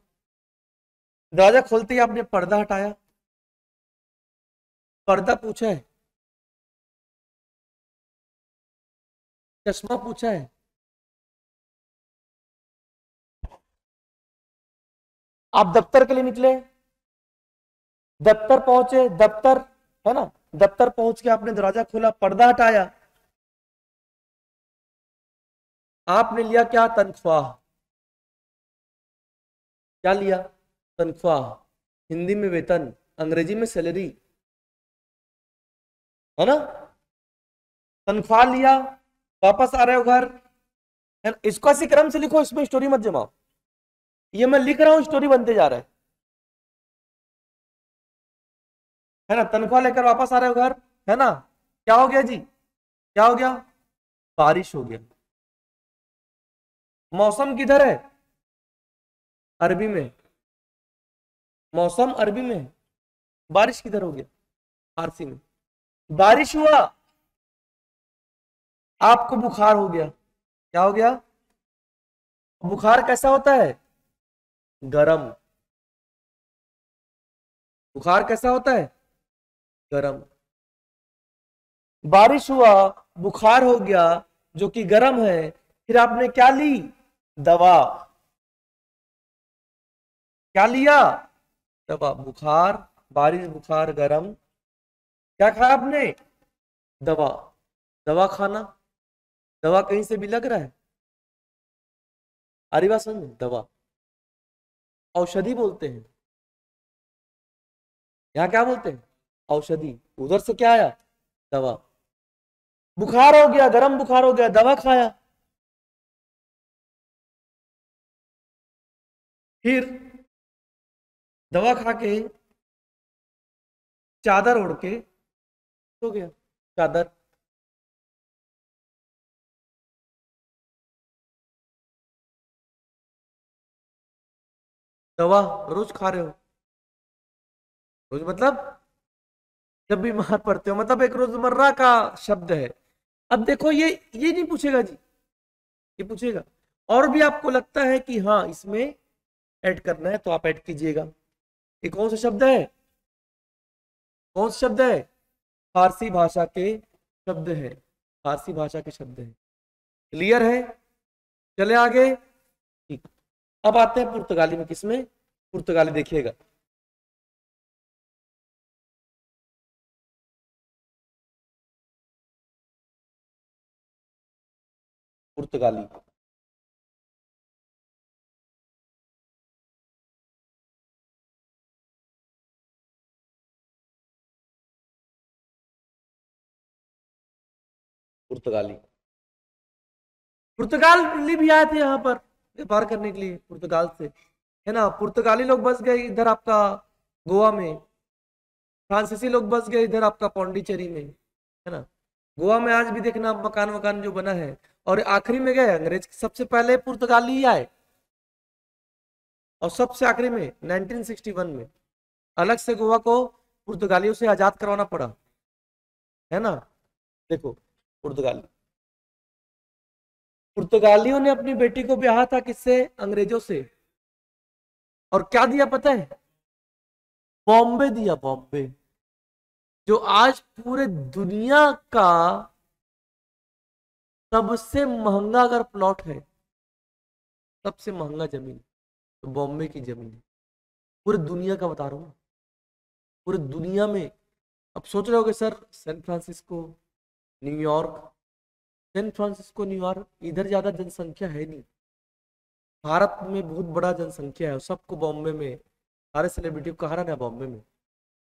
दरवाजा खोलते ही आपने पर्दा हटाया। पर्दा पूछा है, चश्मा पूछा है, आप दफ्तर के लिए निकले, दफ्तर पहुंचे, दफ्तर, है ना, दफ्तर पहुंच के आपने दरवाजा खोला, पर्दा हटाया, आपने लिया क्या? तनख्वाह। क्या लिया? तनख्वाह। हिंदी में वेतन, अंग्रेजी में सैलरी, है ना। तनख्वाह लिया, वापस आ रहे हो घर, है ना? इसको ऐसे क्रम से लिखो, इसमें स्टोरी मत जमाओ। ये मैं लिख रहा हूं, स्टोरी बनते जा रहा है ना। तनख्वाह लेकर वापस आ रहे हो घर, है ना। क्या हो गया जी? क्या हो गया? बारिश हो गया। मौसम किधर है? अरबी में। मौसम अरबी में है। बारिश किधर हो गया? फारसी में। बारिश हुआ, आपको बुखार हो गया। क्या हो गया? बुखार कैसा होता है? गरम। बुखार कैसा होता है? गरम। बारिश हुआ, बुखार हो गया, जो कि गर्म है, फिर आपने क्या ली? दवा। क्या लिया? दवा। बुखार, बारिश, बुखार, गर्म, क्या खाया आपने? दवा। दवा खाना, दवा कहीं से भी लग रहा है? अरे बात समझ, दवा औषधि बोलते हैं। यहाँ क्या बोलते हैं? औषधि। उधर से क्या आया? दवा। बुखार हो गया, गर्म बुखार हो गया, दवा खाया, फिर दवा खा के चादर ओढ़ के सो गया। चादर। दवा रोज खा रहे हो? रोज मतलब जब बीमार पड़ते हो, मतलब एक रोजमर्रा का शब्द है। अब देखो, ये नहीं पूछेगा जी, ये पूछेगा। और भी आपको लगता है कि हाँ इसमें ऐड करना है तो आप ऐड कीजिएगा। ये कौन सा शब्द है? कौन सा शब्द है? फारसी भाषा के शब्द है। फारसी भाषा के शब्द है। क्लियर है? चले आगे। ठीक। अब आते हैं पुर्तगाली में। किसमें? पुर्तगाली देखिएगा। पुर्तगाली। पुर्तगाली। पुर्तगाली भी आए थे यहाँ पर व्यापार करने के लिए, पुर्तगाल से, है ना। पुर्तगाली लोग बस गए इधर आपका गोवा में। फ्रांसीसी लोग बस गए इधर आपका पौंडीचेरी में, है ना। गोवा में आज भी देखना मकान वकान जो बना है। और आखिरी में गए अंग्रेज, सबसे पहले पुर्तगाली ही आए, और सबसे आखिरी में 1961 में अलग से गोवा को पुर्तगालियों से आजाद करवाना पड़ा, है ना। देखो, पुर्तगाली, पुर्तगालियों ने अपनी बेटी को ब्याहा था किससे? अंग्रेजों से। और क्या दिया पता है? बॉम्बे दिया, बॉम्बे, जो आज पूरे दुनिया का सबसे महंगा अगर प्लॉट है, सबसे महंगा जमीन तो बॉम्बे की जमीन है। पूरी दुनिया का बता रहा हूँ, पूरी दुनिया में। अब सोच रहे होगे sir San Francisco, New York, San Francisco New York इधर ज्यादा जनसंख्या है नहीं। भारत में बहुत बड़ा जनसंख्या है, सबको बॉम्बे में, सारे सेलिब्रिटी को कहा रहना है बॉम्बे में,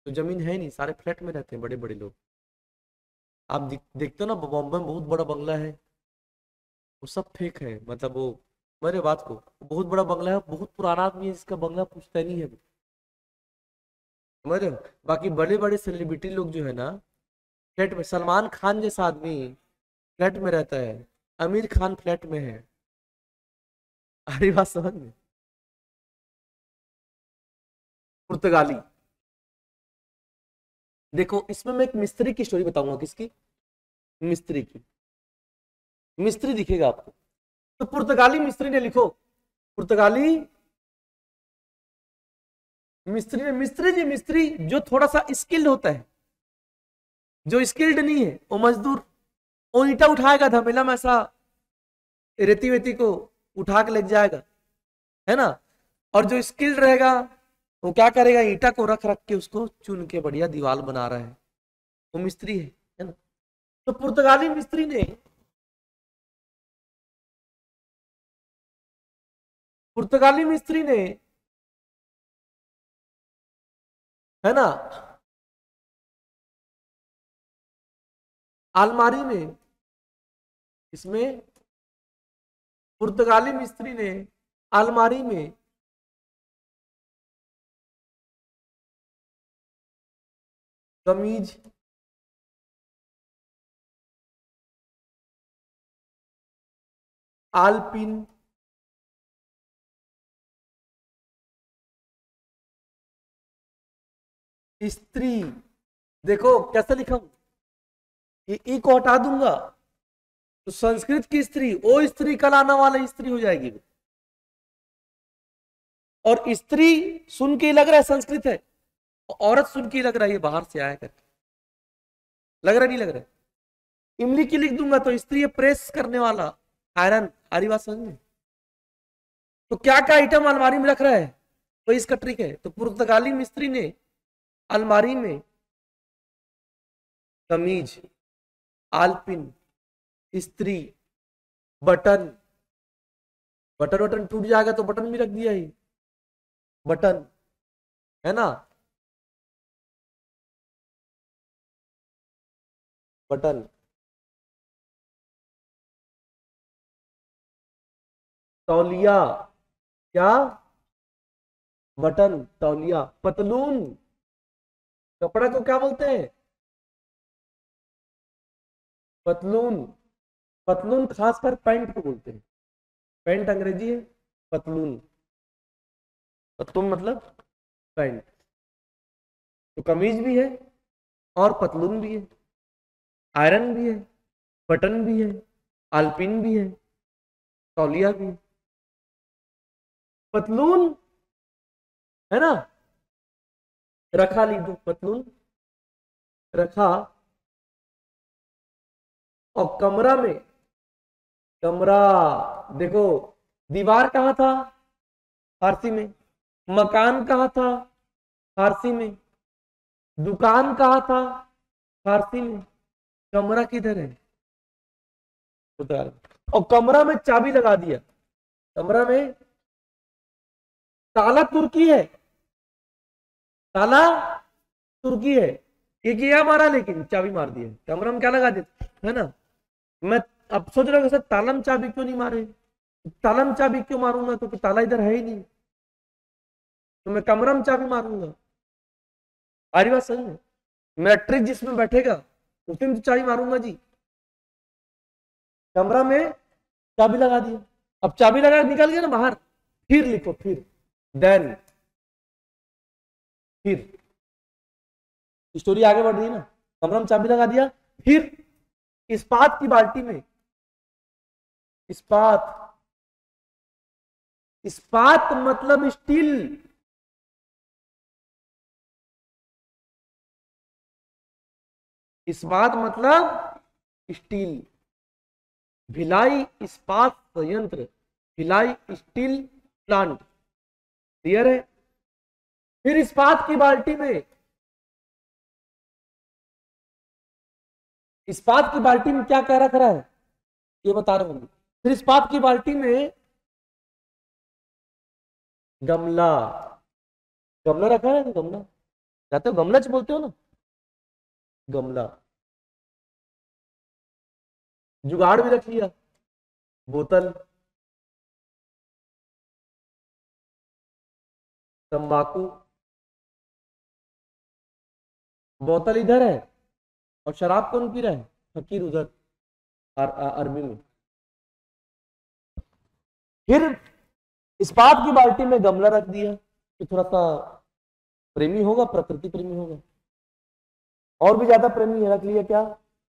तो जमीन है नहीं, सारे फ्लैट में रहते हैं बड़े बड़े लोग। आप देखते हो ना बॉम्बे में बहुत बड़ा बंगला है, वो सब फेक है, मतलब वो, मेरे बात को, बहुत बड़ा बंगला है, बहुत पुराना आदमी है जिसका बंगला पूछता नहीं है, समझ रहे हो। बाकी बड़े बड़े सेलिब्रिटी लोग जो है ना, फ्लैट में, सलमान खान जैसा आदमी फ्लैट में रहता है, आमिर खान फ्लैट में है। अरे बात समझ में। पुर्तगाली, देखो इसमें मैं एक मिस्त्री की स्टोरी बताऊंगा। किसकी? मिस्त्री की। मिस्त्री दिखेगा आपको, तो पुर्तगाली मिस्त्री ने, लिखो पुर्तगाली मिस्त्री ने, मिस्त्री जी, मिस्त्री जो थोड़ा सा स्किल्ड होता है, जो स्किल्ड नहीं है वो मजदूर, वो ईंटा उठाएगा धमेला में ऐसा, रेती वेती को उठा के ले जाएगा, है ना। और जो स्किल्ड रहेगा वो क्या करेगा, ईंटा को रख रख के उसको चुन के बढ़िया दीवार बना रहा है, वो मिस्त्री है ना। तो पुर्तगाली मिस्त्री ने, पुर्तगाली मिस्त्री ने, है ना, अलमारी में, इसमें पुर्तगाली मिस्त्री ने अलमारी में कमीज, आलपिन, स्त्री, देखो कैसे लिखा हूं, ये ई को हटा दूंगा तो संस्कृत की स्त्री, ओ स्त्री कल आने वाला स्त्री हो जाएगी। और स्त्री सुन के लग रहा है संस्कृत है, औरत सुन के लग रहा है ये बाहर से आया करके, लग रहा नहीं लग रहा है। इमली की लिख दूंगा तो स्त्री प्रेस करने वाला, आयरन, हरी बात समझ में। तो क्या क्या आइटम अलमारी में रख रहा है, तो इसका ट्रिक है। तो पुर्तगाली मिस्त्री ने अलमारी में कमीज, आलपिन, स्त्री, बटन, बटन वटन टूट जाएगा तो बटन भी रख दिया ही, बटन, है ना, बटन, तौलिया, क्या, बटन, तौलिया, पतलून, कपड़ा को क्या बोलते हैं, पतलून, पतलून खासकर पैंट को बोलते हैं, पैंट अंग्रेजी है, पतलून, पतलून मतलब पैंट। तो कमीज भी है और पतलून भी है, आयरन भी है, बटन भी है, आलपिन भी है, तौलिया भी है, पतलून, है ना, रखा, लिख दो पतलून, रखा। और कमरा में, कमरा, देखो दीवार कहाँ था, फारसी में, मकान कहाँ था, फारसी में, दुकान कहाँ था, फारसी में, कमरा किधर है, और कमरा में चाबी लगा दिया, कमरा में ताला तुर्की है, ताला तुर्की है, ये किया मारा लेकिन चाबी मार दिया, कमरा में क्या लगा देते, है ना। मैं अब सोच रहा हूँ सर ताला में चाबी क्यों नहीं मारे, ताला में चाबी क्यों मारूंगा, क्योंकि ताला इधर है ही नहीं, तो मैं कमरा में चाबी मारूंगा। आ रही बात समझ में, मेरा ट्रिक जिसमें बैठेगा उसी में तो चाबी मारूंगा जी। कमरा में चाबी लगा दिया, अब चाबी लगा निकल गया ना बाहर, फिर लिखो, फिर, देन, फिर, स्टोरी आगे बढ़ रही है ना। कमरा में चाबी लगा दिया, फिर इस्पात की बाल्टी में, इस्पात, इस्पात मतलब स्टील, इस्पात मतलब स्टील, भिलाई इस्पात संयंत्र, भिलाई स्टील प्लांट। क्लियर है? फिर इस्पात की बाल्टी में, इस्पात की बाल्टी में क्या कह रखा है ये बता रहा हूं। फिर इस्पात की बाल्टी में गमला, गमला रखा है ना, गमला जाते हो, गमला बोलते हो ना, गमला। जुगाड़ भी रख लिया, बोतल, तंबाकू, बोतल इधर है और शराब कौन पी रहा है? फकीर उधर अरबी में। फिर इस्पात की बाल्टी में गमला रख दिया कि थोड़ा सा प्रेमी होगा, प्रकृति प्रेमी होगा, और भी ज्यादा प्रेमी रख लिया क्या?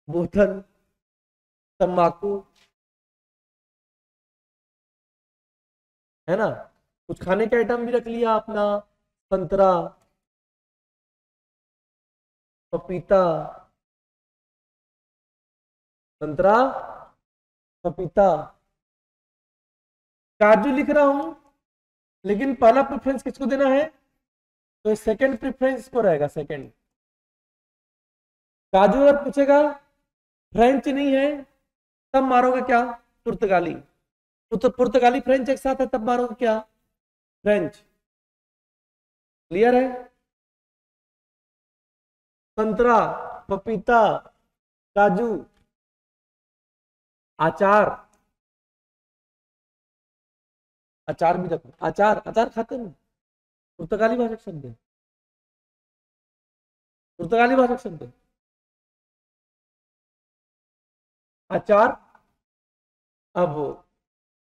बोतल, तंबाकू, है ना। कुछ खाने के आइटम भी रख लिया अपना, संतरा, पपीता, संतरा, पपीता, काजू लिख रहा हूं, लेकिन पहला प्रेफरेंस किसको देना है? तो सेकंड प्रेफरेंस को रहेगा, सेकंड। काजू अगर पूछेगा, फ्रेंच नहीं है, तब मारोगे क्या? पुर्तगाली। तो पुर्तगाली फ्रेंच एक साथ है, तब मारोगे क्या? फ्रेंच। क्लियर है? संतरा, पपीता, काजू, अचार, अचार भी रखो, अचार, अचार खाते हैं, पुर्तगाली भाषा शब्द है, पुर्तगाली भाषा शब्द है अचार। अब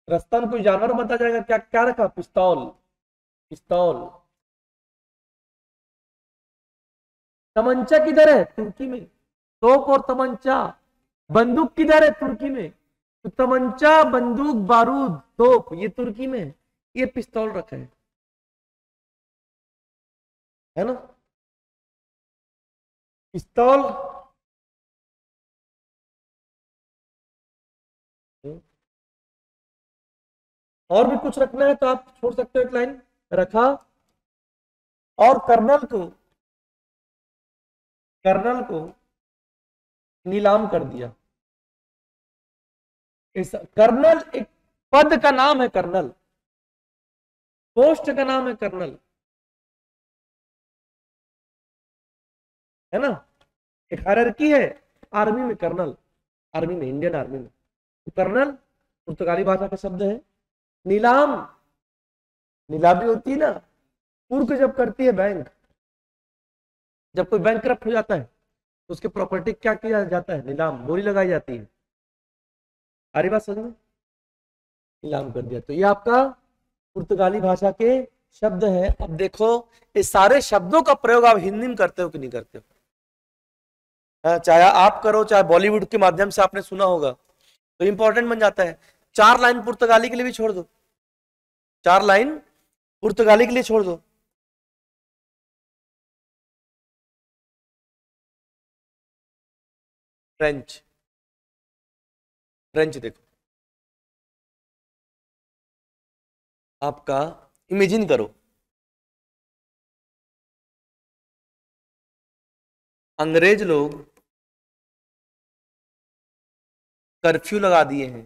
रास्ता में कोई जानवर बता जाएगा, क्या क्या रखा? पिस्तौल, पिस्तौल। तमंचा किधर है? तुर्की में। तोप और तमंचा। बंदूक किधर है? तुर्की में। तो तमंचा, बंदूक, बारूद, तोप ये तुर्की में है, ये पिस्तौल रखा है ना। पिस्तौल, और भी कुछ रखना है तो आप छोड़ सकते हो, एक लाइन रखा। और कर्नल को नीलाम कर दिया। इस कर्नल एक पद का नाम है, कर्नल पोस्ट का नाम है, कर्नल, है ना। एक हायरार्की है आर्मी में, कर्नल, आर्मी में, इंडियन आर्मी में। तो कर्नल पुर्तगाली भाषा का शब्द है। नीलाम, नीलामी होती है ना, कुर्क जब करती है बैंक, जब कोई बैंक करप्ट हो जाता है तो उसके प्रॉपर्टी क्या किया जाता है? नीलाम, बोली लगाई जाती है। आ रही बात समझ में? नीलाम कर दिया। तो ये आपका पुर्तगाली भाषा के शब्द है। अब देखो इस सारे शब्दों का प्रयोग आप हिंदी में करते हो कि नहीं करते हो? चाहे आप करो, चाहे बॉलीवुड के माध्यम से आपने सुना होगा, तो इंपॉर्टेंट बन जाता है। 4 लाइन पुर्तगाली के लिए भी छोड़ दो, 4 लाइन पुर्तगाली के लिए छोड़ दो। फ्रेंच, फ्रेंच देखो, आपका इमेजिन करो, अंग्रेज लोग कर्फ्यू लगा दिए हैं।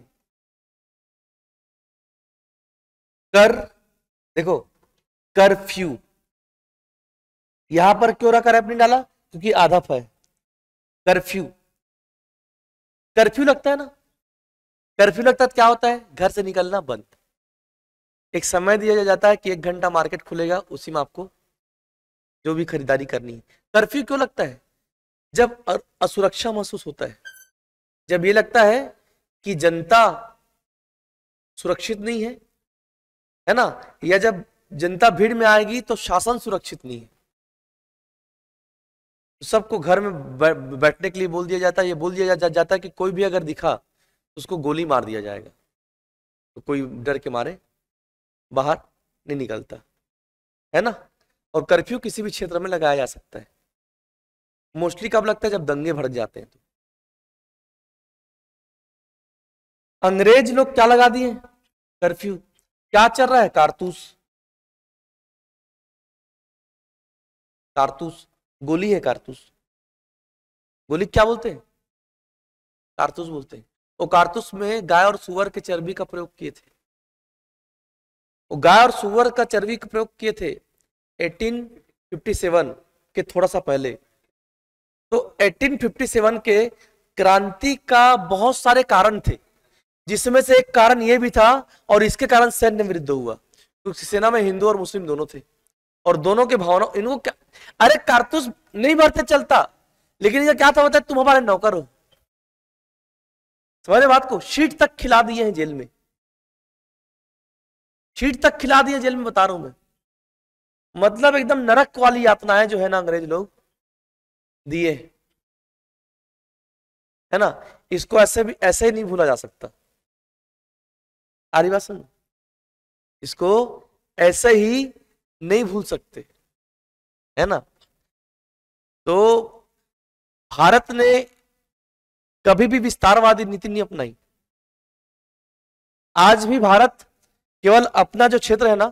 देखो कर्फ्यू यहां पर क्यों रखा है आपने डाला? क्योंकि आधा है। कर्फ्यू, कर्फ्यू लगता है ना, कर्फ्यू लगता है तो क्या होता है? घर से निकलना बंद। एक समय दिया जाता है कि 1 घंटा मार्केट खुलेगा, उसी में आपको जो भी खरीदारी करनी है। कर्फ्यू क्यों लगता है? जब असुरक्षा महसूस होता है, जब ये लगता है कि जनता सुरक्षित नहीं है ना, या जब जनता भीड़ में आएगी तो शासन सुरक्षित नहीं है, तो सबको घर में बैठने के लिए बोल दिया जाता है। ये बोल दिया जाता है कि कोई भी अगर दिखा तो उसको गोली मार दिया जाएगा, तो कोई डर के मारे बाहर नहीं निकलता, है ना। और कर्फ्यू किसी भी क्षेत्र में लगाया जा सकता है। मोस्टली कब लगता है? जब दंगे भड़क जाते हैं। तो अंग्रेज लोग क्या लगा दिए? कर्फ्यू। क्या चल रहा है? कारतूस। कारतूस गोली है, कारतूस। गोली क्या बोलते हैं? कारतूस बोलते हैं। वो कारतूस में गाय और सुअर के चर्बी का प्रयोग किए थे। वो गाय और सुअर का चर्बी का प्रयोग किए थे 1857 के थोड़ा सा पहले। तो 1857 के क्रांति का बहुत सारे कारण थे, जिसमें से एक कारण यह भी था, और इसके कारण सैन्य वृद्धि हुआ, क्योंकि सेना में हिंदू और मुस्लिम दोनों थे, और दोनों के भावना इनको क्या। अरे कारतूस नहीं भरते चलता, लेकिन ये क्या था बताया, तुम हमारे नौकर हो। समझे बात को? शीट तक खिला दिए हैं जेल में, शीट तक खिला दिए जेल में, बता रहा हूं मैं। मतलब एकदम नरक वाली यातनाएं जो है ना अंग्रेज लोग दिए, है ना। इसको ऐसे भी ऐसे ही नहीं भूला जा सकता। आ रही बात समझ? इसको ऐसे ही नहीं भूल सकते, है ना। तो भारत ने कभी भी विस्तारवादी नीति नहीं अपनाई। आज भी भारत केवल अपना जो क्षेत्र है ना,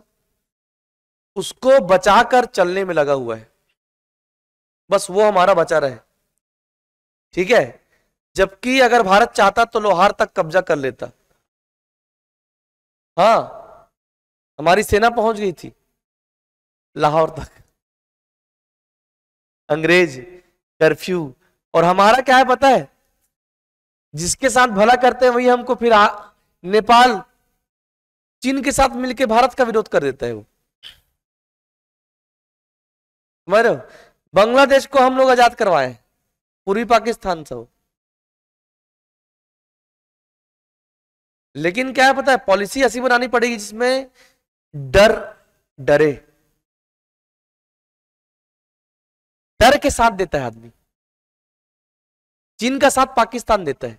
उसको बचाकर चलने में लगा हुआ है, बस वो हमारा बचा रहे। ठीक है। जबकि अगर भारत चाहता तो लोहार तक कब्जा कर लेता। हाँ, हमारी सेना पहुंच गई थी लाहौर तक। अंग्रेज, कर्फ्यू, और हमारा क्या है पता है, जिसके साथ भला करते हैं वही हमको फिर नेपाल, चीन के साथ मिलकर भारत का विरोध कर देता है वो। समझ रहे हो? बांग्लादेश को हम लोग आजाद करवाए, पूर्वी पाकिस्तान से। लेकिन क्या है पता है, पॉलिसी ऐसी बनानी पड़ेगी जिसमें डर डरे, डर के साथ देता है आदमी। चीन का साथ पाकिस्तान देता है,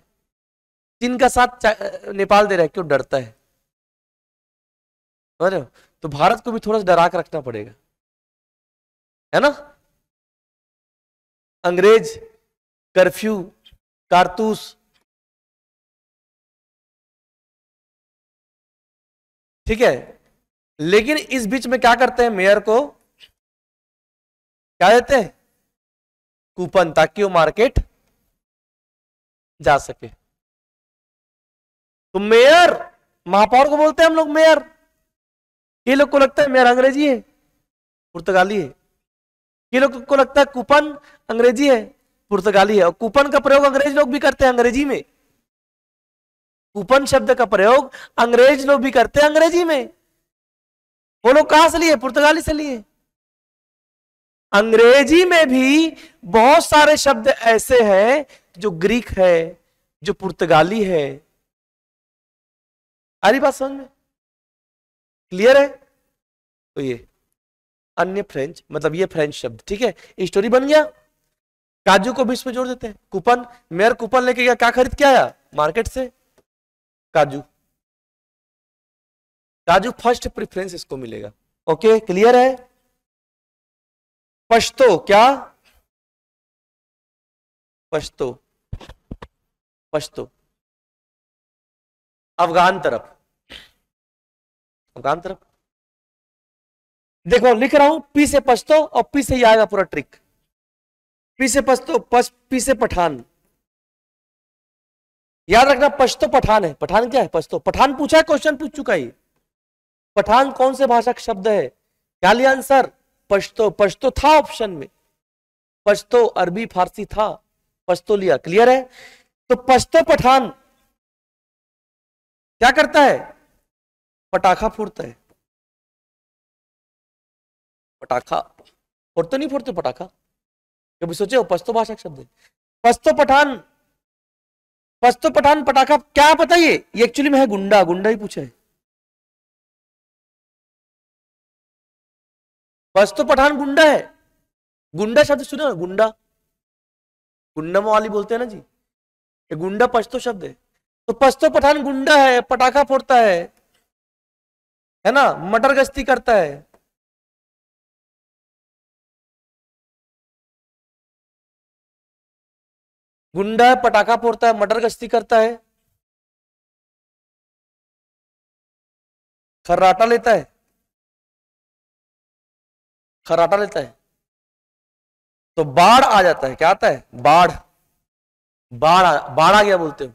चीन का साथ नेपाल दे रहा है, क्यों? डरता है। समझ रहे हो? तो भारत को भी थोड़ा सा डरा के रखना पड़ेगा, है ना। अंग्रेज, कर्फ्यू, कारतूस, ठीक है। लेकिन इस बीच में क्या करते हैं, मेयर को क्या देते हैं? कूपन, ताकि वो मार्केट जा सके। तो मेयर, महापौर को बोलते हैं हम लोग मेयर। ये लोग को लगता है मेयर अंग्रेजी है, पुर्तगाली है। ये लोग को लगता है कूपन अंग्रेजी है, पुर्तगाली है। और कूपन का प्रयोग अंग्रेज लोग भी करते हैं अंग्रेजी में। कूपन शब्द का प्रयोग अंग्रेज लोग भी करते हैं अंग्रेजी में। वो लोग कहां से लिए? पुर्तगाली से लिए। अंग्रेजी में भी बहुत सारे शब्द ऐसे हैं जो ग्रीक है, जो पुर्तगाली है। सारी बात समझ में क्लियर है? तो ये अन्य फ्रेंच, मतलब ये फ्रेंच शब्द, ठीक है। स्टोरी बन गया। काजू को भी इसमें जोड़ देते हैं। कूपन, मेयर कूपन लेके गया, क्या खरीद के आया मार्केट से? काजू। काजू फर्स्ट प्रेफरेंस इसको मिलेगा। ओके, क्लियर है? पश्तो, क्या? पश्तो, पश्तो अफगान तरफ, अफगान तरफ। देखो लिख रहा हूं, पी से पश्तो और पी से ही आएगा पूरा ट्रिक। पी से पश्तो, पी से पठान। याद रखना, पश्तो पठान है। पठान क्या है? पश्तो। पठान पूछा है, क्वेश्चन पूछ चुका है। पठान कौन से भाषा का शब्द है? क्या लिया आंसर? पश्तो। पश्तो था ऑप्शन में, पश्तो अरबी फारसी था, पश्तो लिया। क्लियर है? तो पश्तो पठान क्या करता है? पटाखा फोड़ता है। पटाखा फोड़ते नहीं फोड़ते पटाखा? कभी सोचे हो? पश्तो भाषा का शब्द है पश्तो पठान। पश्तो पठान पटाखा क्या पता? ये एक्चुअली में है गुंडा। गुंडा ही पूछा है। पश्तो पठान गुंडा है। गुंडा शब्द सुना ना? गुंडा, गुंडा वाली बोलते हैं ना जी, ये गुंडा पश्तो शब्द है। तो पश्तो पठान गुंडा है, पटाखा फोड़ता है ना, मटर गश्ती करता है। गुंडा है, पटाखा फोड़ता है, मटर गश्ती करता है। खर्राटा लेता है, खर्राटा लेता है तो बाढ़ आ जाता है। क्या आता है? बाढ़। बाढ़ आ गया बोलते हो।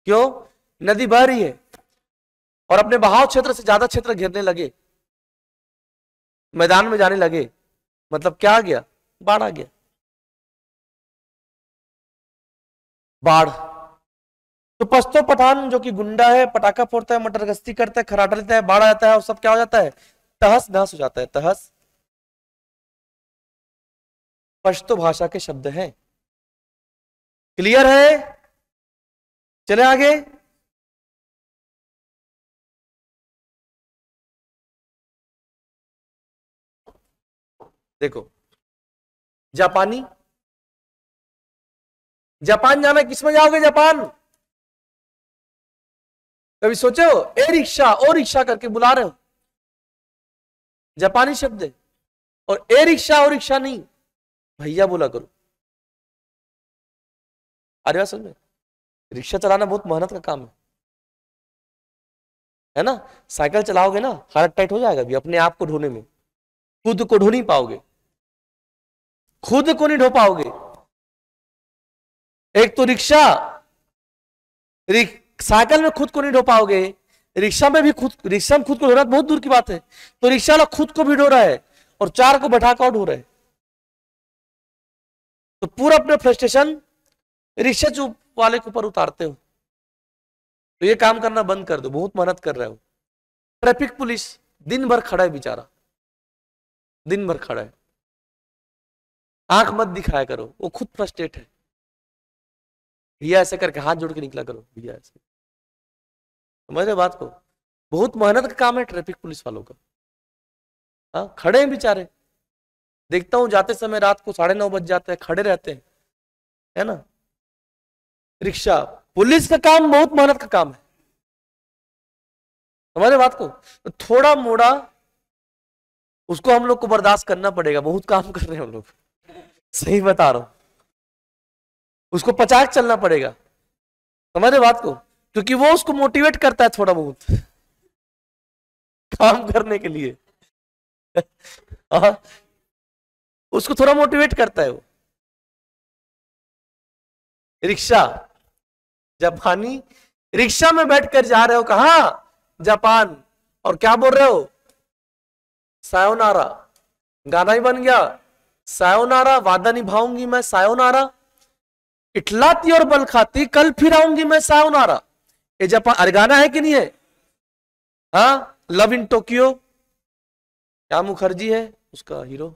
क्यों? नदी बह रही है और अपने बहाव क्षेत्र से ज्यादा क्षेत्र घेरने लगे, मैदान में जाने लगे, मतलब क्या आ गया? बाढ़ आ गया। बाढ़। तो पश्तो पठान जो कि गुंडा है, पटाखा फोड़ता है, मटर गश्ती करता है, खराटा लेता है, बाढ़ आ जाता है और सब क्या हो जाता है? तहस नहस हो जाता है। तहस पश्तो भाषा के शब्द हैं। क्लियर है? चले आगे। देखो, जापानी, जापान जाना, किसमें जाओगे जापान? कभी सोचे हो? ए रिक्शा, ओ रिक्शा करके बुला रहे हो, जापानी शब्द है। और ए रिक्शा, ओ रिक्शा नहीं, भैया बोला करो। अरे असल में रिक्शा चलाना बहुत मेहनत का काम है ना? साइकिल चलाओगे ना, हालत टाइट हो जाएगा भी अपने आप को ढोने में, खुद को ढो नहीं पाओगे, खुद को नहीं ढो पाओगे। एक तो रिक्शा, साइकिल में खुद को नहीं ढो पाओगे, रिक्शा में भी खुद, रिक्शा में खुद को ढोना बहुत दूर की बात है। तो रिक्शा वाला खुद को भी ढो रहा है और चार को बैठा कर ढो रहे हैं। तो पूरा अपना फ्रस्ट्रेशन रिक्शा जो वाले के ऊपर उतारते हो। तो ये काम करना बंद कर दो, बहुत मेहनत कर रहे हो। ट्रैफिक पुलिस दिन भर खड़ा है बेचारा, दिन भर खड़ा है, आंख मत दिखाया करो, वो खुद फ्रस्ट्रेट है। भैया ऐसे करके हाथ जोड़ के निकला करो, भैया ऐसे। समझ रहे बात को? बहुत मेहनत का काम है ट्रैफिक पुलिस वालों का। हाँ, खड़े हैं बेचारे, देखता हूं जाते समय रात को 9:30 बज जाते हैं, खड़े रहते हैं, है ना? रिक्शा पुलिस का काम बहुत मेहनत का काम है। समझ बात को? तो थोड़ा मोड़ा उसको हम लोग को बर्दाश्त करना पड़ेगा, बहुत काम कर रहे हैं हम लोग, सही बता रहा हूं, उसको पचाक चलना पड़ेगा। समझ बात को? क्योंकि वो उसको मोटिवेट करता है थोड़ा बहुत काम करने के लिए उसको थोड़ा मोटिवेट करता है वो। रिक्शा, जापानी, रिक्शा में बैठकर जा रहे हो कहा? जापान। और क्या बोल रहे हो? सायोनारा। गाना ही बन गया, सायोनारा, वादा निभाऊंगी मैं सायोनारा, इटलाती और बल खाती कल फिर आऊंगी मैं सायोनारा। ये जापान, अरे गाना है कि नहीं है? हाँ, लव इन टोक्यो, क्या मुखर्जी है उसका हीरो।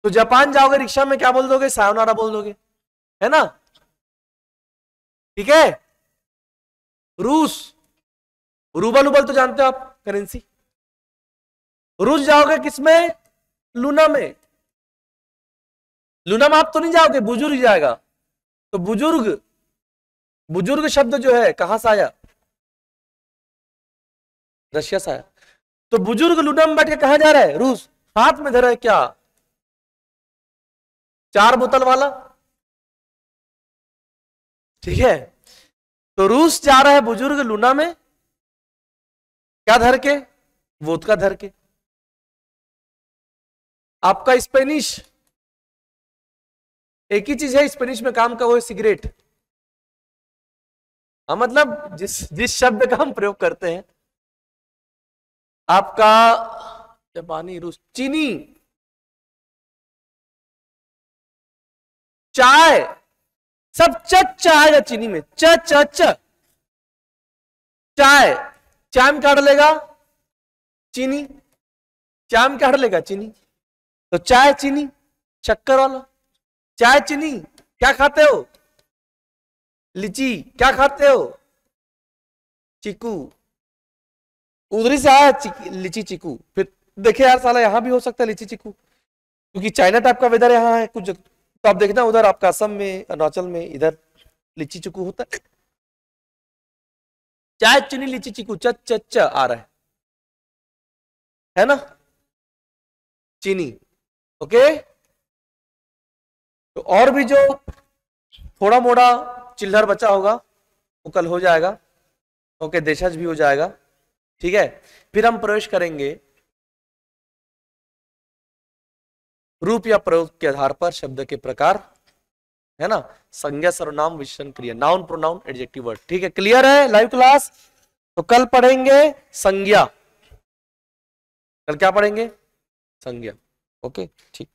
तो जापान जाओगे रिक्शा में क्या बोल दोगे? सायोनारा बोल दोगे, है ना? ठीक है। रूस, रूबल उबल तो जानते हो आप, करेंसी। रूस जाओगे किसमें? लूना में। लूना में आप तो नहीं जाओगे, बुजुर्ग जाएगा। तो बुजुर्ग, बुजुर्ग शब्द जो है कहां से आया? रशिया से आया। तो बुजुर्ग लूना में बैठ के कहां जा रहा है? रूस। हाथ में धरा है क्या? 4 बोतल वाला, ठीक है। तो रूस जा रहा है बुजुर्ग लूना में, क्या धर के? वोदका धर के। आपका स्पेनिश, एक ही चीज है स्पेनिश में काम का, वो है सिगरेट। हाँ, मतलब जिस शब्द का हम प्रयोग करते हैं। आपका जापानी, रूस, चीनी, चाय, सब च आएगा चीनी में, च च च। चाय, चाय में क्या डालेगा? चीनी। चाय में क्या डालेगा? चीनी। तो चाय चीनी, शक्कर वाला। चाय चीनी। क्या खाते हो? लीची। क्या खाते हो? चीकू। उधरी से आया लीची चीकू। फिर देखे यार साला यहां भी हो सकता है लीची चीकू, क्योंकि चाइना टाइप का वेदर यहाँ है कुछ। तो आप देखना उधर आपका असम में, अरुणाचल में, इधर लीची चीकू होता है। चाय चीनी लीची चीकू, च च च आ रहा है ना? चीनी। ओके। तो और भी जो थोड़ा मोड़ा चिल्लर बचा होगा वो कल हो जाएगा। ओके, देशज भी हो जाएगा। ठीक है, फिर हम प्रवेश करेंगे रूप या प्रयोग के आधार पर शब्द के प्रकार, है ना, संज्ञा, सर्वनाम, विशेषण, क्रिया, नाउन, प्रोनाउन, एडजेक्टिव वर्ड। ठीक है, क्लियर है लाइव क्लास? तो कल पढ़ेंगे संज्ञा, कल क्या पढ़ेंगे? संज्ञा। ओके ठीक।